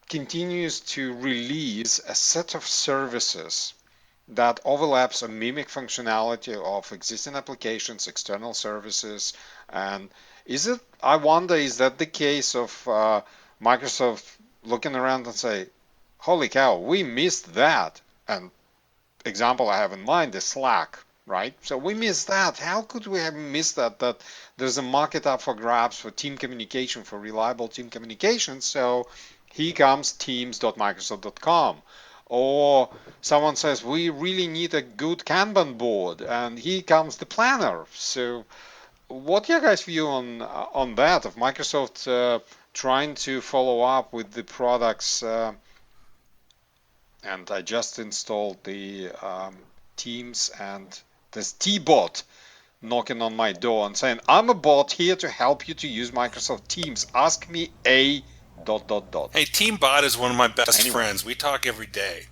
continues to release a set of services that overlaps a mimic functionality of existing applications, external services, and I wonder, is that the case of Microsoft looking around and say, holy cow, we missed that. And example I have in mind is Slack, right? So we missed that. How could we have missed that? That there's a market up for grabs for team communication, for reliable team communication. So here comes teams.microsoft.com. Or someone says, we really need a good Kanban board, and here comes the planner. So what your guys' view on that, of Microsoft trying to follow up with the products? And I just installed the Teams, and there's T-Bot knocking on my door and saying, I'm a bot here to help you to use Microsoft Teams. Ask me a ... Hey, TeamBot is one of my best friends. We talk every day.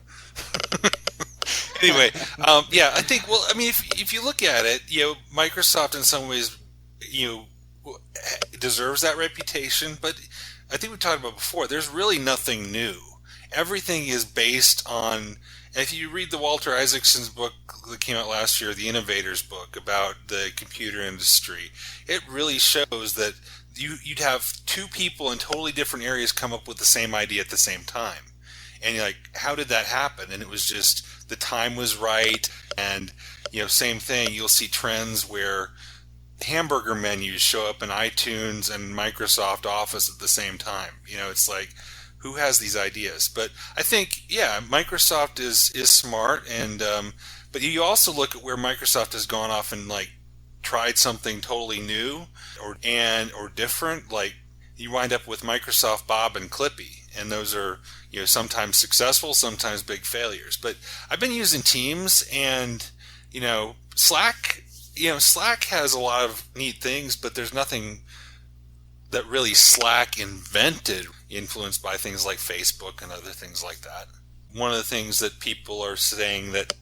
Anyway, yeah, I think, well, I mean, if you look at it, Microsoft in some ways, deserves that reputation, but I think we talked about before, there's really nothing new. Everything is based on, if you read the Walter Isaacson's book that came out last year, The Innovators book about the computer industry, it really shows that you'd have two people in totally different areas come up with the same idea at the same time. And you're like, how did that happen? And it was just the time was right. And, same thing, you'll see trends where hamburger menus show up in iTunes and Microsoft Office at the same time. It's like, who has these ideas? But I think, yeah, Microsoft is smart, and but you also look at where Microsoft has gone off and like tried something totally new or different. Like you wind up with Microsoft Bob and Clippy, and those are sometimes successful, sometimes big failures. But I've been using Teams, and Slack. Slack has a lot of neat things, but there's nothing that really Slack invented, influenced by things like Facebook and other things like that. One of the things that people are saying that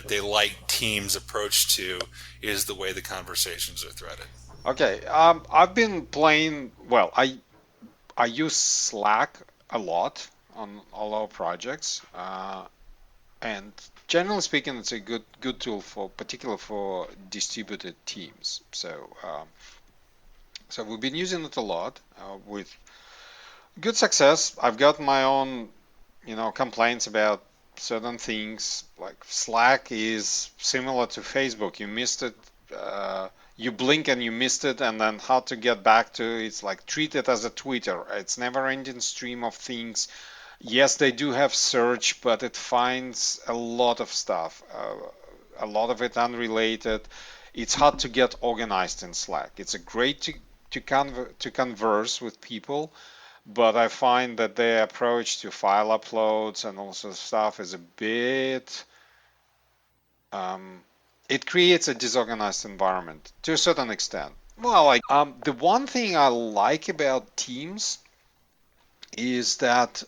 they like Teams' approach to is the way the conversations are threaded. Okay, I've been playing, well, I use Slack a lot on all our projects, and generally speaking, it's a good tool particularly for distributed teams. So we've been using it a lot with good success. I've got my own, complaints about certain things. Like Slack is similar to Facebook. You missed it, you blink and you missed it, and then how to get back to it. It's like treat it as a Twitter. It's never-ending stream of things. Yes, they do have search, but it finds a lot of stuff, a lot of it unrelated. It's hard to get organized in Slack. It's a great to converse with people, but I find that their approach to file uploads and all sorts of stuff is a bit, it creates a disorganized environment to a certain extent. Well, the one thing I like about Teams is that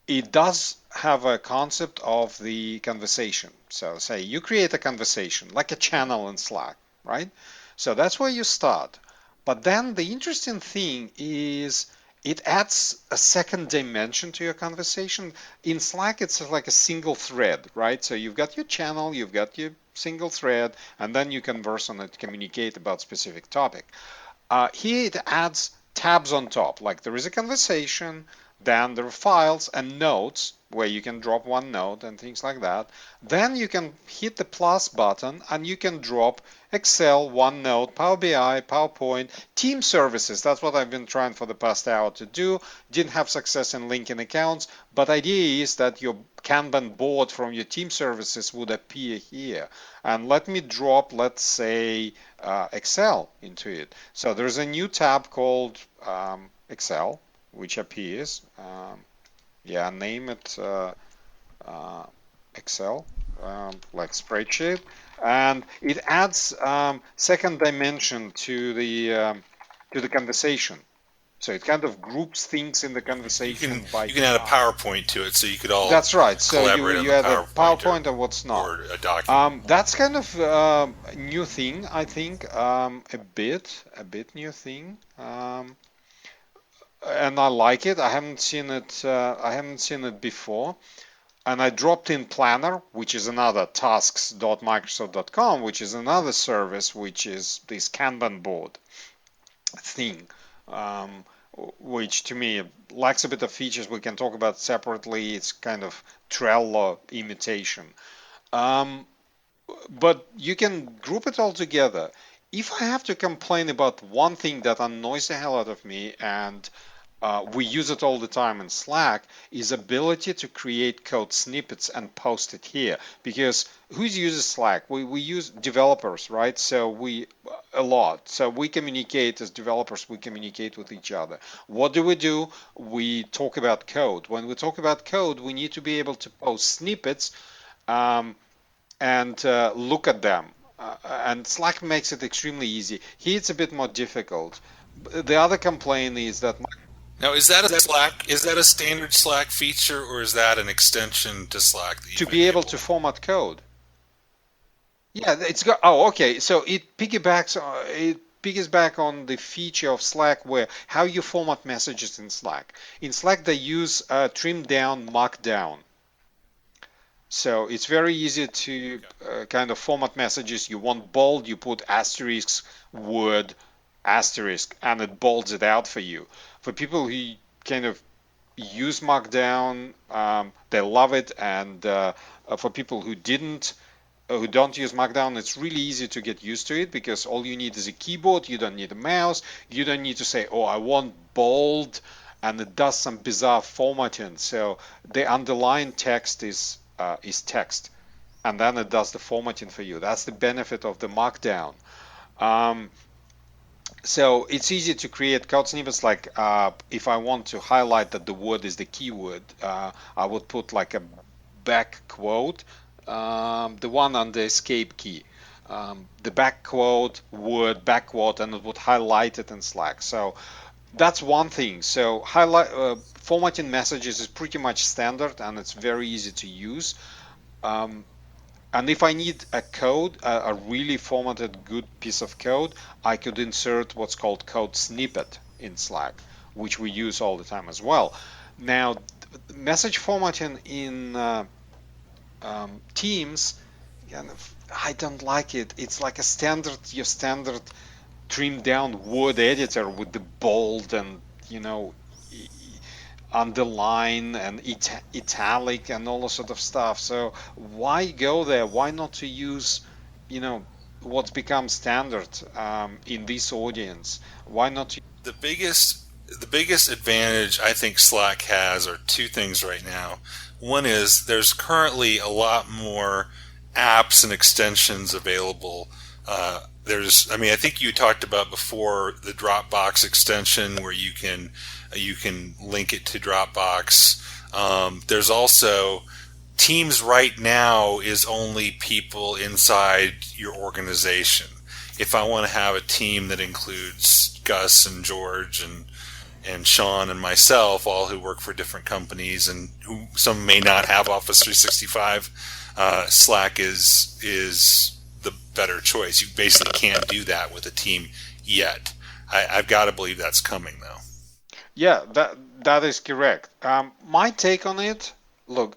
it does have a concept of the conversation. So say you create a conversation, like a channel in Slack, right? So that's where you start. But then the interesting thing is it adds a second dimension to your conversation. In Slack, it's like a single thread, right? So you've got your channel, you've got your single thread, and then you converse on it, communicate about specific topic. Here it adds tabs on top, like there is a conversation, then there are files and notes where you can drop one note and things like that. Then you can hit the plus button and you can drop Excel, OneNote, Power BI, PowerPoint, team services. That's what I've been trying for the past hour to do. Didn't have success in linking accounts, but idea is that your Kanban board from your team services would appear here. And let me drop, let's say, Excel into it. So there's a new tab called Excel, which appears. Name it Excel, like spreadsheet, and it adds second dimension to the conversation. So it kind of groups things in the conversation by you can add a time. PowerPoint to it, so you could all That's right. So collaborate on you the add a PowerPoint PowerPoint and what's not. or a document. That's kind of a new thing, I think. A bit new thing. And I like it. I haven't seen it. I haven't seen it before. And I dropped in Planner, which is another tasks.microsoft.com, which is another service, which is this Kanban board thing, which to me lacks a bit of features we can talk about separately. It's kind of Trello imitation. But you can group it all together. If I have to complain about one thing that annoys the hell out of me, and we use it all the time in Slack, is ability to create code snippets and post it here. Because who uses Slack? We use developers, right? So a lot. So we communicate as developers, we communicate with each other. What do? We talk about code. When we talk about code, we need to be able to post snippets and look at them. And Slack makes it extremely easy. Here it's a bit more difficult. The other complaint is that Now, is that a Slack? Is that a standard Slack feature, or is that an extension to Slack that to be able to format code. Yeah, it's got. Oh, okay. So it piggybacks. It piggybacks on the feature of Slack where how you format messages in Slack. In Slack, they use trimmed down Markdown. So it's very easy to kind of format messages. You want bold, you put asterisk, word, asterisk, and it bolds it out for you. For people who kind of use Markdown, they love it, and for people who don't use Markdown, it's really easy to get used to it because all you need is a keyboard. You don't need a mouse. You don't need to say, "Oh, I want bold," and it does some bizarre formatting. So the underlying text is text, and then it does the formatting for you. That's the benefit of the Markdown. So it's easy to create code snippets. Like if I want to highlight that the word is the keyword, I would put like a back quote, the one on the escape key, the back quote, word, back quote, and it would highlight it in Slack. So that's one thing. So formatting messages is pretty much standard, and it's very easy to use. And if I need a code, a really formatted good piece of code, I could insert what's called code snippet in Slack, which we use all the time as well. Now, message formatting in Teams, I don't like it. It's like your standard trimmed down word editor with the bold and underline and italic and all that sort of stuff. So why go there? Why not to use what's become standard in this audience? Why not to The biggest advantage I think Slack has are two things right now. One is there's currently a lot more apps and extensions available. I think you talked about before the Dropbox extension where you can link it to Dropbox. There's also Teams right now is only people inside your organization. If I want to have a team that includes Gus and George and Sean and myself, all who work for different companies and who some may not have Office 365, Slack is the better choice. You basically can't do that with a team yet. I've got to believe that's coming though. Yeah, that is correct. My take on it, look,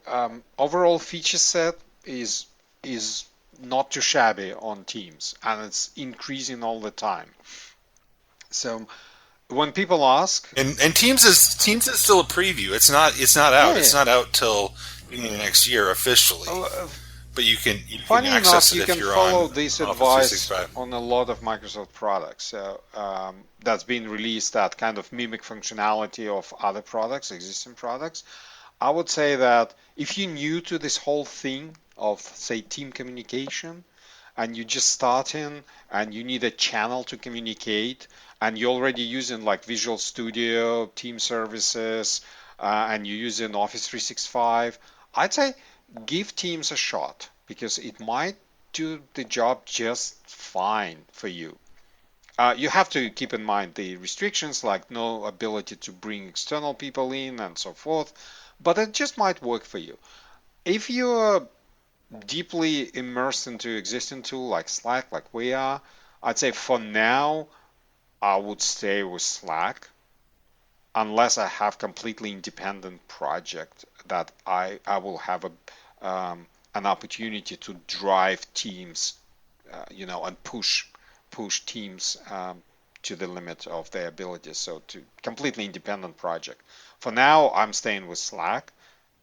overall feature set is not too shabby on Teams, and it's increasing all the time. So when people ask, and Teams is still a preview. It's not out. Yeah. It's not out till next year officially. But you can funny access enough, you it if can you're follow on this Office advice 365. on a lot of Microsoft products. So that's been released, that kind of mimic functionality of other products, existing products. I would say that if you're new to this whole thing of, say, team communication, and you're just starting and you need a channel to communicate, and you're already using like Visual Studio, Team Services, and you're using Office 365, I'd say give Teams a shot because it might do the job just fine for you. you have to keep in mind the restrictions, like no ability to bring external people in and so forth, but it just might work for you. If you're deeply immersed into existing tool like Slack, like we are, I'd say for now, I would stay with Slack unless I have completely independent project that I will have an opportunity to drive teams, and push teams to the limit of their abilities. So to completely independent project. For now, I'm staying with Slack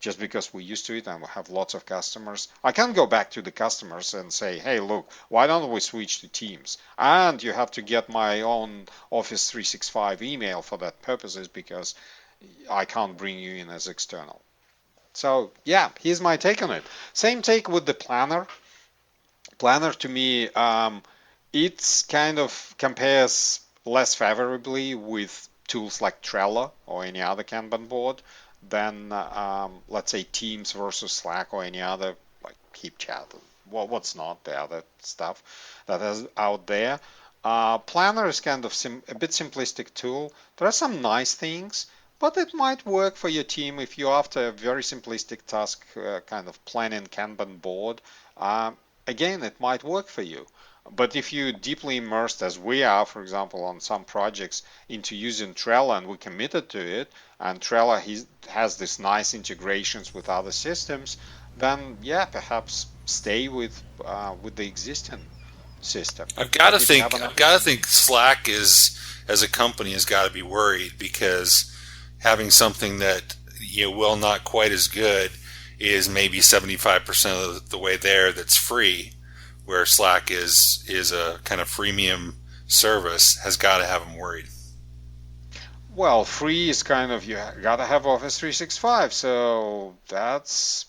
just because we're used to it and we have lots of customers. I can go back to the customers and say, hey, look, why don't we switch to Teams? And you have to get my own Office 365 email for that purposes because I can't bring you in as external. So yeah, here's my take on it. Same take with the Planner. Planner to me, it's kind of compares less favorably with tools like Trello or any other Kanban board than, let's say, Teams versus Slack or any other, like HipChat. What's not the other stuff that is out there. Planner is kind of a bit simplistic tool. There are some nice things, but it might work for your team if you're after a very simplistic task, kind of planning Kanban board. Again, it might work for you. But if you're deeply immersed, as we are, for example, on some projects, into using Trello, and we're committed to it, and Trello has this nice integrations with other systems, then yeah, perhaps stay with the existing system. I've got to think Slack as a company has got to be worried because having something that well, not quite as good is maybe 75% of the way there that's free, where Slack is a kind of freemium service, has got to have them worried. Well, free is kind of, you got to have Office 365, so that's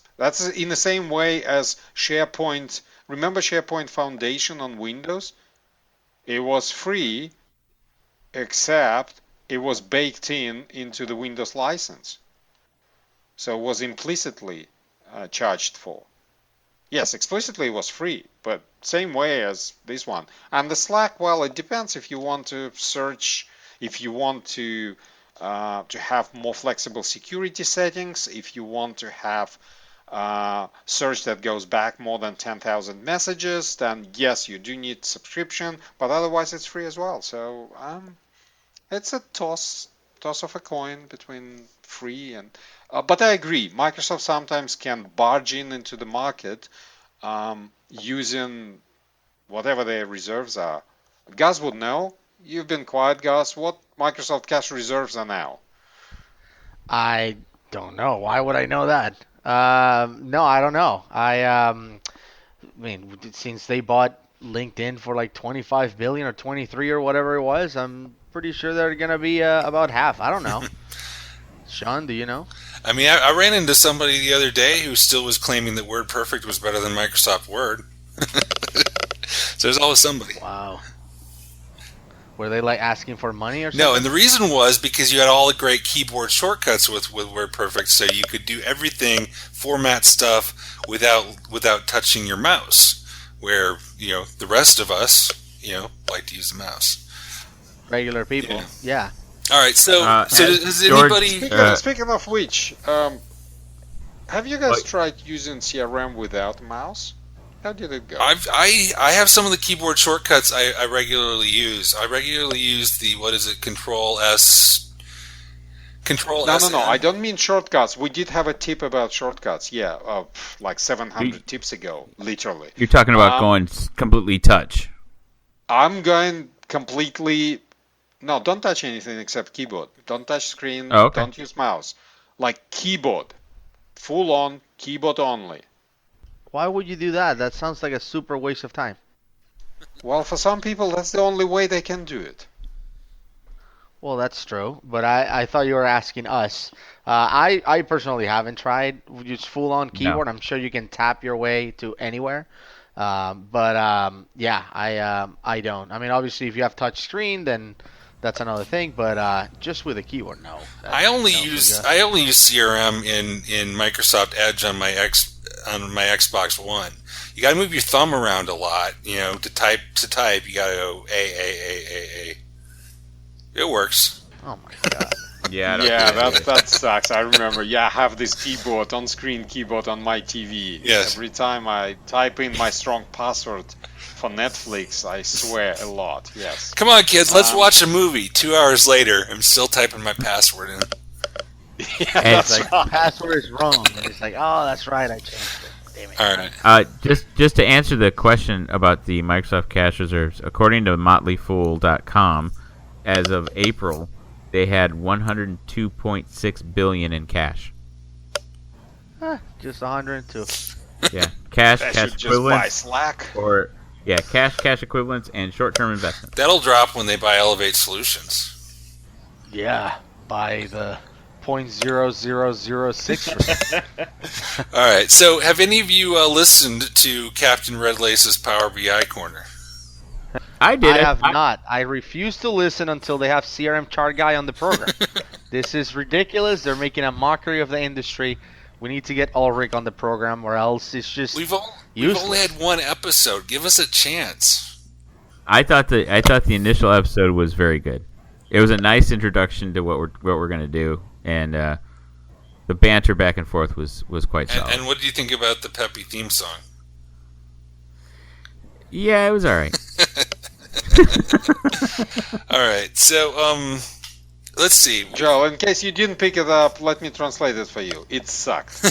in the same way as SharePoint. Remember SharePoint Foundation on Windows? It was free, except it was baked into the Windows license. So it was implicitly charged for. Yes, explicitly it was free, but same way as this one. And the Slack, well, it depends if you want to search, if you want to have more flexible security settings, if you want to have search that goes back more than 10,000 messages, then yes, you do need subscription, but otherwise it's free as well. So it's a toss of a coin between free and but I agree, Microsoft sometimes can barge into the market using whatever their reserves are. Gus would know. You've been quiet, Gus. What Microsoft cash reserves are now? I don't know. Why would I know that? No, I don't know. I mean, since they bought LinkedIn for like 25 billion or 23 or whatever it was, I'm pretty sure they're gonna be about half. I don't know. Sean, do you know? I mean, I ran into somebody the other day who still was claiming that WordPerfect was better than Microsoft Word. So there's always somebody. Wow. Were they like asking for money or something? No, and the reason was because you had all the great keyboard shortcuts with WordPerfect, so you could do everything, format stuff without touching your mouse. Where the rest of us like to use the mouse. Regular people, yeah. All right, so does George, anybody? Speaking of which, have you guys tried using CRM without mouse? How did it go? I have some of the keyboard shortcuts I regularly use. I regularly use the Control S. No. I don't mean shortcuts. We did have a tip about shortcuts. Yeah, like 700 tips ago, literally. You're talking about going completely touch. I'm going completely. No, don't touch anything except keyboard. Don't touch screen. Oh, okay. Don't use mouse. Like keyboard, full on keyboard only. Why would you do that? That sounds like a super waste of time. Well, for some people, that's the only way they can do it. Well, that's true, but I thought you were asking us. I personally haven't tried just full-on keyboard. No. I'm sure you can tap your way to anywhere, but I don't. I mean, obviously, if you have touch screen, then that's another thing. But just with a keyboard, no. I only use CRM in Microsoft Edge on my on my Xbox One. You got to move your thumb around a lot, to type. You got to go A. It works. Oh my god. Yeah, that sucks. I remember. I have this keyboard, on-screen keyboard on my TV. Yes. Every time I type in my strong password for Netflix, I swear a lot. Yes. Come on, kids, let's watch a movie. 2 hours later, I'm still typing my password in. And it's like, password is wrong. And it's like, oh, that's right, I changed it. Damn it. All right. Just to answer the question about the Microsoft cash reserves, according to motleyfool.com, as of April, they had $102.6 billion in cash. Just 102. Yeah, cash Just buy equivalents, Slack. cash equivalents, and short-term investments. That'll drop when they buy Elevate Solutions. Yeah, by the 0.0006%. All right. So, have any of you listened to Captain Red Lace's Power BI Corner? I did. I have not. I refuse to listen until they have CRM chart guy on the program. This is ridiculous. They're making a mockery of the industry. We need to get Ulrich on the program, or else it's just We've only had one episode. Give us a chance. I thought the initial episode was very good. It was a nice introduction to what we're going to do, and the banter back and forth was quite solid. And what do you think about the peppy theme song? Yeah, it was all right. All right. So, let's see. Joe, in case you didn't pick it up, let me translate it for you. It sucked.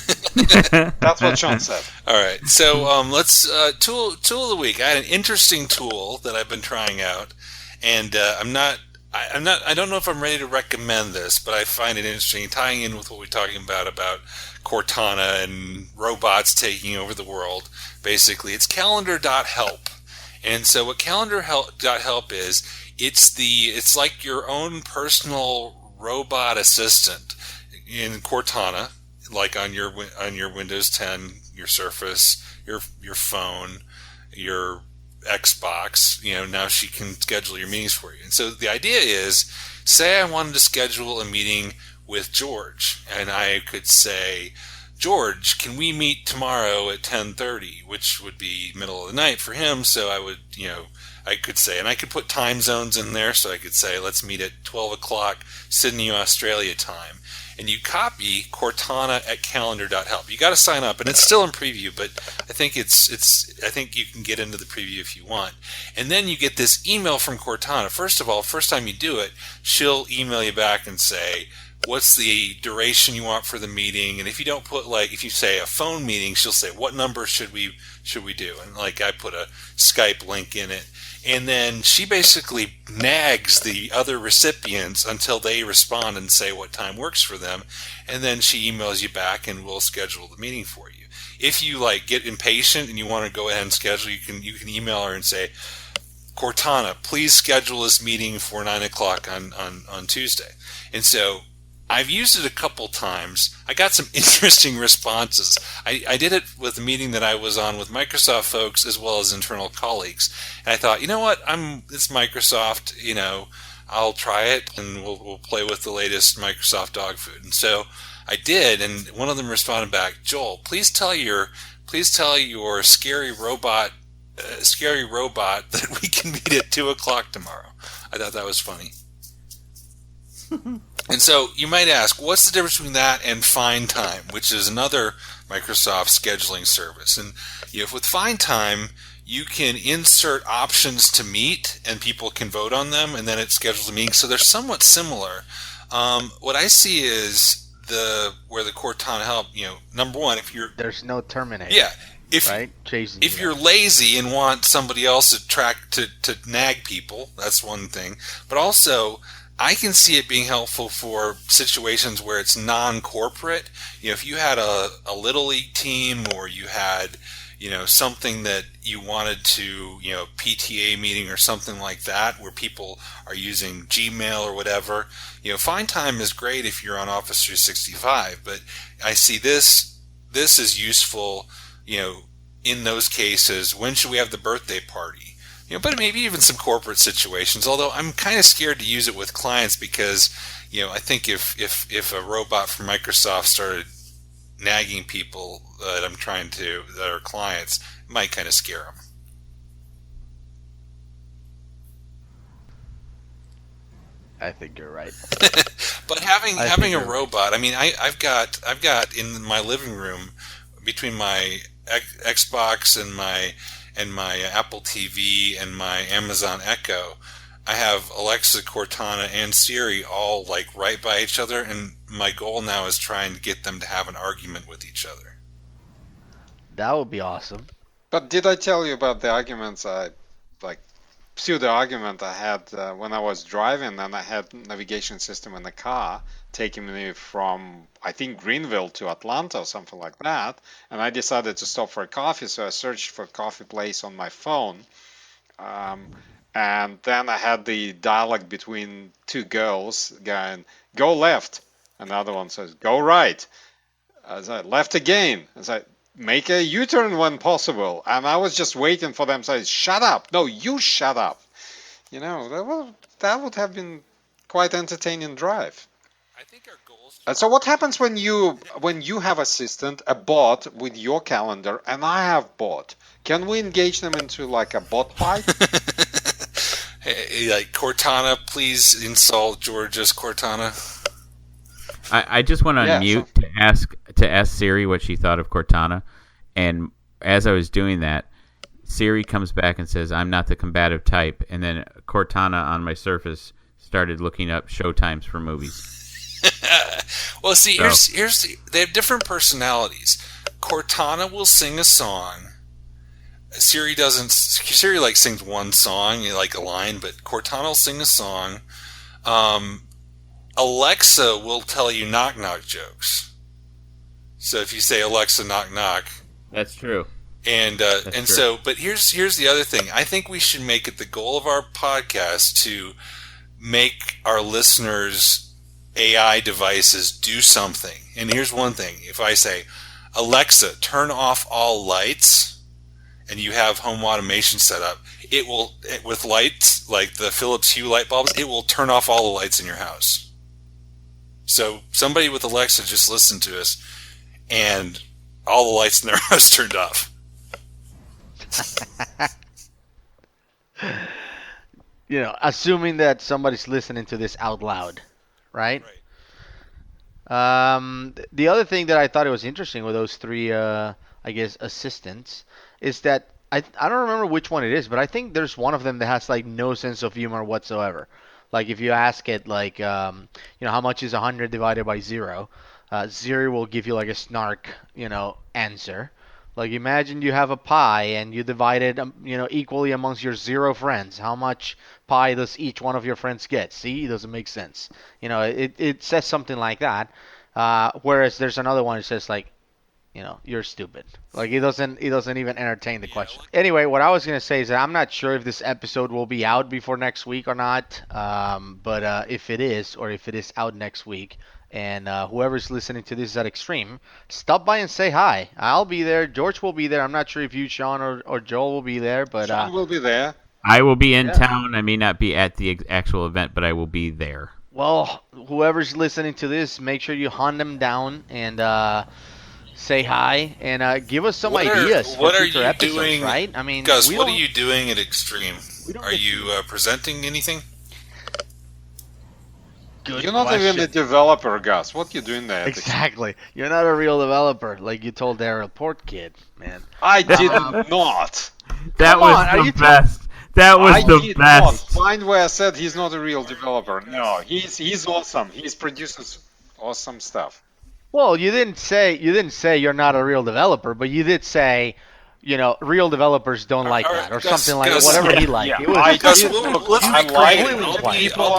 That's what Sean said. All right. So, let's tool of the week. I had an interesting tool that I've been trying out, and I don't know if I'm ready to recommend this, but I find it interesting, tying in with what we're talking about Cortana and robots taking over the world. Basically, it's calendar.help. And so what calendar.help is, it's like your own personal robot assistant in Cortana, like on your Windows 10, your Surface, your phone, your Xbox. Now she can schedule your meetings for you. And so the idea is, say I wanted to schedule a meeting with George, and I could say, George, can we meet tomorrow at 10:30, which would be middle of the night for him. So I would, I could say, and I could put time zones in there. So I could say, let's meet at 12 o'clock Sydney, Australia time. And you copy Cortana at calendar.help. You got to sign up, and it's still in preview, but I think I think you can get into the preview if you want. And then you get this email from Cortana. First of all, first time you do it, she'll email you back and say, what's the duration you want for the meeting? And if you don't put, if you say a phone meeting, she'll say, what number should we do? And I put a Skype link in it. And then she basically nags the other recipients until they respond and say what time works for them. And then she emails you back and we'll schedule the meeting for you. If you get impatient and you want to go ahead and schedule, you can email her and say, Cortana, please schedule this meeting for 9 o'clock on Tuesday. And so I've used it a couple times. I got some interesting responses. I did it with a meeting that I was on with Microsoft folks as well as internal colleagues. And I thought, you know what? It's Microsoft, I'll try it and we'll play with the latest Microsoft dog food. And so I did, and one of them responded back, Joel, please tell your scary robot that we can meet at 2 o'clock tomorrow. I thought that was funny. And so you might ask, what's the difference between that and Find Time, which is another Microsoft scheduling service? And with Find Time, you can insert options to meet, and people can vote on them, and then it schedules a meeting. So they're somewhat similar. What I see is where the Cortana help. Number one, there's no terminate. Yeah. If you're lazy and want somebody else to nag people, that's one thing. But also, I can see it being helpful for situations where it's non-corporate. If you had a Little League team, or you had, something that you wanted to, PTA meeting or something like that, where people are using Gmail or whatever. Find Time is great if you're on Office 365, but I see this is useful, in those cases. When should we have the birthday party? But maybe even some corporate situations, although I'm kind of scared to use it with clients because, I think if a robot from Microsoft started nagging people that that are clients, might kind of scare them. I think you're right. But having a robot, I mean, I've got in my living room, between my Xbox and my Apple TV and my Amazon Echo, I have Alexa, Cortana, and Siri all like right by each other, and my goal now is trying to get them to have an argument with each other. That would be awesome. But did I tell you about the arguments pseudo argument I had when I was driving, and I had navigation system in the car taking me from, I think, Greenville to Atlanta or something like that, and I decided to stop for a coffee, so I searched for a coffee place on my phone, and then I had the dialogue between two girls going, go left, and the other one says, go right. I said, left again. I said, make a U-turn when possible. And I was just waiting for them to say, shut up. No, you shut up. You know, that would have been quite entertaining drive. I think our goals. And so what happens when you have assistant, a bot with your calendar, and I have bot? Can we engage them into like a bot fight? Hey, like Cortana, please install George's Cortana. I just went on mute to ask Siri what she thought of Cortana, and as I was doing that, Siri comes back and says, "I'm not the combative type," and then Cortana on my Surface started looking up showtimes for movies. Well, see, they have different personalities. Cortana will sing a song. Siri doesn't. Siri like sings one song, like a line, but Cortana will sing a song. Alexa will tell you knock-knock jokes. So if you say, Alexa, knock-knock. That's true. And so, but here's the other thing. I think we should make it the goal of our podcast to make our listeners' AI devices do something. And here's one thing. If I say, Alexa, turn off all lights, and you have home automation set up, it will, with lights, like the Philips Hue light bulbs, it will turn off all the lights in your house. So somebody with Alexa just listened to us, and all the lights in their house turned off. You know, assuming that somebody's listening to this out loud, right? The other thing that I thought it was interesting with those three, I guess, assistants, is that I don't remember which one it is, but I think there's one of them that has like no sense of humor whatsoever. Like if you ask it, like, how much is 100 divided by 0? Siri will give you like a snark, answer. Like imagine you have a pie and you divide it, equally amongst your 0 friends. How much pie does each one of your friends get? See, it doesn't make sense. It says something like that. Whereas there's another one that says like, you're stupid. Like it doesn't even entertain the question. Anyway, what I was gonna say is that I'm not sure if this episode will be out before next week or not. But if it is, or if it is out next week, and whoever's listening to this at Extreme, stop by and say hi. I'll be there. George will be there. I'm not sure if you, Sean, or Joel will be there, but Sean will be there. I will be in town. I may not be at the actual event, but I will be there. Well, whoever's listening to this, make sure you hunt them down and say hi and give us some ideas for future episodes, doing, right? I mean, Gus, what are you doing at Extreme? Are you presenting anything? Good You're not question. even a developer, Gus. What are you doing there? Exactly. You're not a real developer, like you told the airport kid, man. I did not. That was the best. That was the best. Find where I said he's not a real developer. No, he's awesome. He produces awesome stuff. Well, you didn't say you're not a real developer, but you did say, real developers don't like that, or something like that, whatever he liked. Yeah. It was, I'll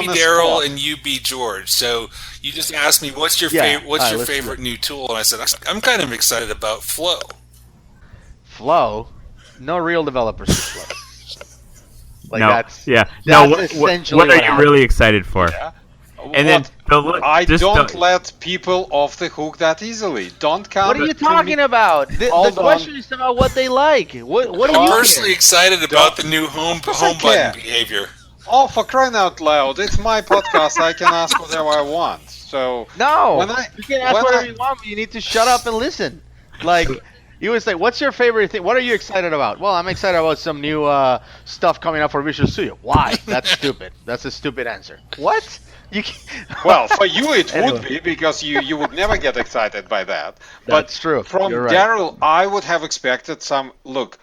be Daryl and you be George. So you just asked me what's your favorite new tool, and I said I'm kind of excited about Flow. Flow? No real developers use Flow. Like no, that's essentially what are you really excited for? Yeah. And then I don't let people off the hook that easily. Don't come. What are you talking about? The question is about what they like. What are you personally excited about the new home button behavior? Oh, for crying out loud! It's my podcast. I can ask whatever I want. So No, when I you can ask when whatever I you want, but you need to shut up and listen. Like, you would say, what's your favorite thing? What are you excited about? Well, I'm excited about some new stuff coming up for Visual Studio. Why? That's stupid. That's a stupid answer. What? You can... Well, for you it would Anyway, be because you would never get excited by that. But that's true. You're from right. Daryl, I would have expected some look.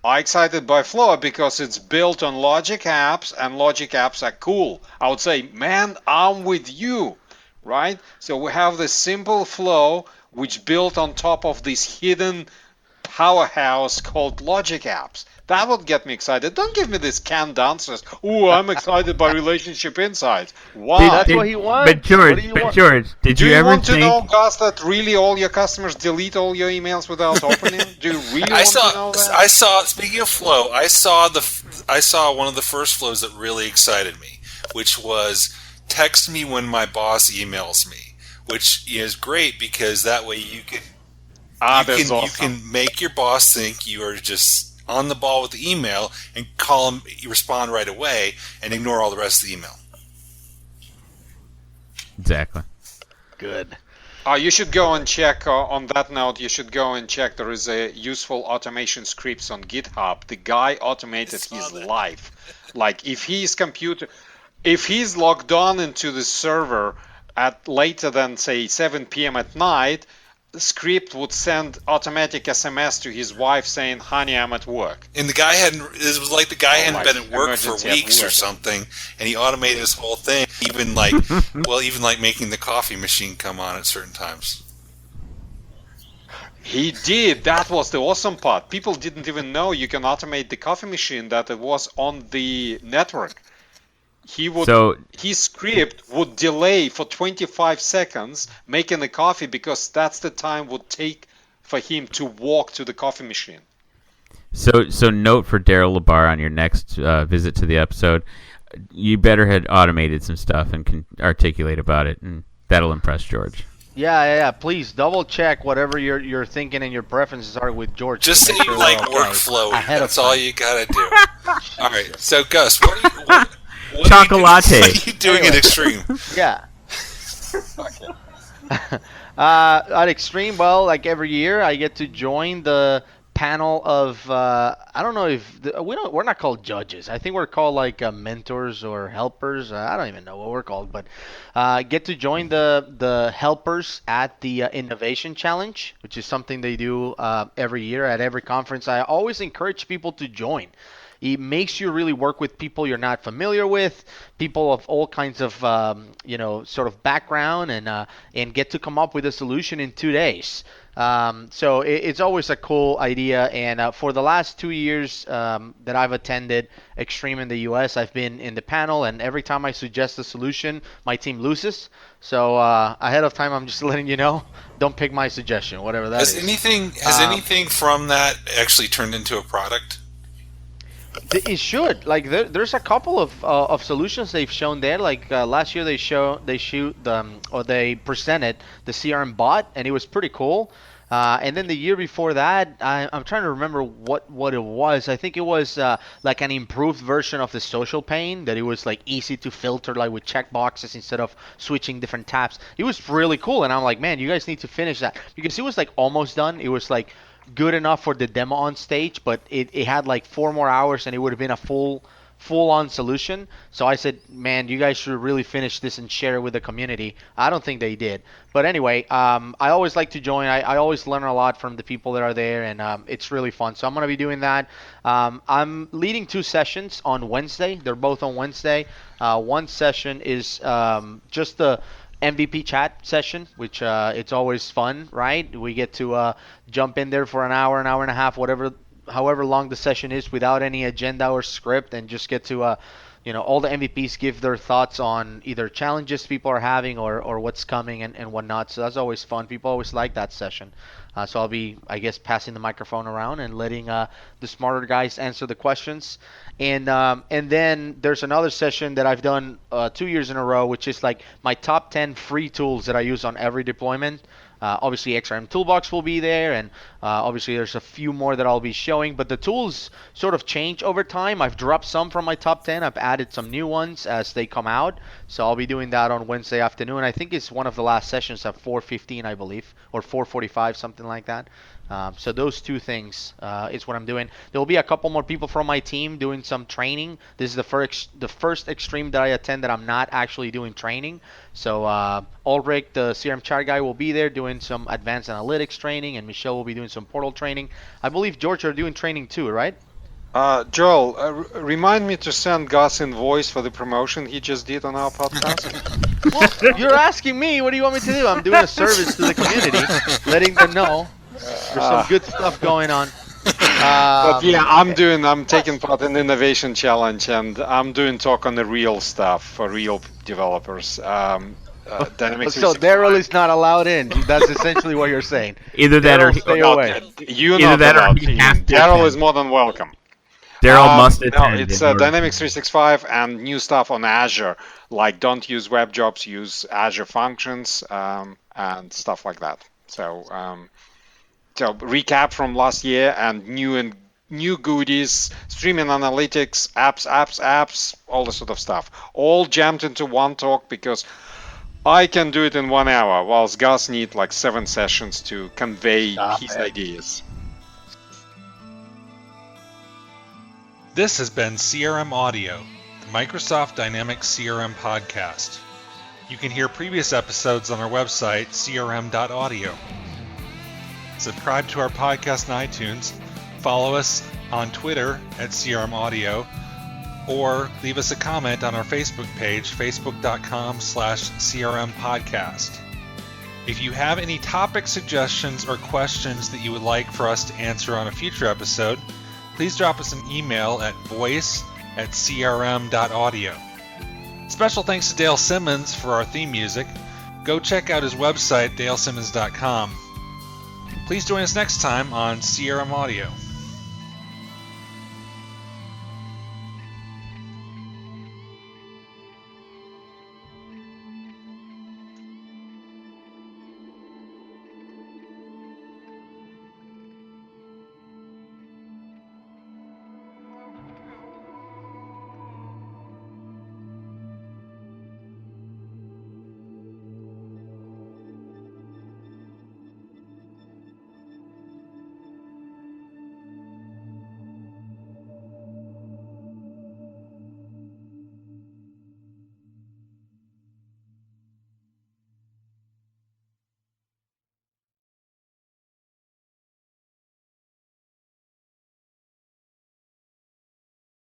I excited by Flow because it's built on Logic apps and Logic apps are cool. I would say, man, I'm with you, right? So we have this simple Flow which built on top of this hidden powerhouse called Logic apps. That would get me excited. Don't give me this canned answers. Oh, I'm excited by relationship insights. Why? That's what he But wants. What do George, you want? did Do you you ever want to think? know, Gus, that really all your customers delete all your emails without opening? Do you really want to know that? I saw. Speaking of flow, I saw one of the first flows that really excited me, which was text me when my boss emails me, which is great because that way you can That's awesome. you can make your boss think you are just on the ball with the email and call him, respond right away, and ignore all the rest of the email. Exactly. Good. You should go and check, on that note, you should go and check. There is a useful automation scripts on GitHub. The guy automated his life. Like if he's logged on into the server at later than say 7 p.m. at night, the script would send automatic SMS to his wife saying, honey, I'm at work. And the guy hadn't. It was like the guy hadn't like been at work for emergency at weeks or work. something, and he automated this whole thing. Even like, even like making the coffee machine come on at certain times. He did. That was the awesome part. People didn't even know you can automate the coffee machine, that it was on the network. His script would delay for 25 seconds making the coffee because that's the time would take for him to walk to the coffee machine. So note for Daryl Labar on your next visit to the episode, you better had automated some stuff and can articulate about it, and that'll impress George. Yeah. Please double check whatever you're thinking and your preferences are with George. Just to say make you sure like they're okay workflow. ahead of That's all time. you gotta do. All right. So Gus, what Chocolate. are you doing at Extreme? Yeah. At Extreme, well, like every year, I get to join the panel of I don't know if we're not called judges. I think we're called like mentors or helpers. I don't even know what we're called, but get to join the helpers at the Innovation Challenge, which is something they do every year at every conference. I always encourage people to join. It makes you really work with people you're not familiar with, people of all kinds of sort of background, and get to come up with a solution in 2 days. So it's always a cool idea. And for the last 2 years that I've attended Extreme in the U.S., I've been in the panel, and every time I suggest a solution, my team loses. So ahead of time, I'm just letting you know, don't pick my suggestion, whatever that is. Has anything from that actually turned into a product? It should. Like there's a couple of solutions they've shown there. Like last year they presented the CRM bot, and it was pretty cool. And then the year before that, I'm trying to remember what it was. I think it was like an improved version of the social pane, that it was like easy to filter, like with checkboxes instead of switching different tabs. It was really cool, and I'm like, man, you guys need to finish that, because it was like almost done. It was like good enough for the demo on stage, but it had like 4 more hours, and it would have been a full-on solution. So I said, man, you guys should really finish this and share it with the community. I don't think they did. But anyway, I always like to join. I always learn a lot from the people that are there, and it's really fun. So I'm going to be doing that. I'm leading 2 sessions on Wednesday. They're both on Wednesday. One session is just the MVP chat session, which it's always fun, right? We get to jump in there for an hour and a half, however long the session is, without any agenda or script, and just get to all the MVPs give their thoughts on either challenges people are having or what's coming and whatnot. So that's always fun. People always like that session. So I'll be, I guess, passing the microphone around and letting the smarter guys answer the questions. And then there's another session that I've done 2 years in a row, which is like my top 10 free tools that I use on every deployment. Obviously, XRM Toolbox will be there, and obviously there's a few more that I'll be showing. But the tools sort of change over time. I've dropped some from my top 10. I've added some new ones as they come out. So I'll be doing that on Wednesday afternoon. I think it's one of the last sessions at 4:15, I believe, or 4:45, something like that. So those two things is what I'm doing. There will be a couple more people from my team doing some training. This is the first Extreme that I attend that I'm not actually doing training. So Ulrich, the CRM chart guy, will be there doing some advanced analytics training, and Michelle will be doing some portal training. I believe, George, you're doing training too, right? Joel, remind me to send Gus invoice for the promotion he just did on our podcast. Well, you're asking me. What do you want me to do? I'm doing a service to the community, letting them know there's some good stuff going on. But yeah, I'm taking part in the innovation challenge, and I'm doing talk on the real stuff for real developers. Dynamics So 365. Daryl is not allowed in. That's essentially what you're saying. Either that or Daryl, stay No, away. you're Either not that or allowed he to. has to Daryl attend. is more than welcome. Daryl must No, attend. it's in order- Dynamics 365 and new stuff on Azure, like don't use web jobs, use Azure functions, and stuff like that. So recap from last year and new goodies, streaming analytics, apps, all the sort of stuff, all jammed into one talk because I can do it in 1 hour, whilst Gus need like 7 sessions to convey his ideas. This has been CRM Audio, the Microsoft Dynamics CRM podcast. You can hear previous episodes on our website, crm.audio. Subscribe to our podcast on iTunes, follow us on Twitter at CRM Audio, or leave us a comment on our Facebook page, facebook.com/CRM podcast. If you have any topic suggestions or questions that you would like for us to answer on a future episode, please drop us an email at voice@crm.audio. Special thanks to Dale Simmons for our theme music. Go check out his website, dalesimmons.com. Please join us next time on CRM Audio.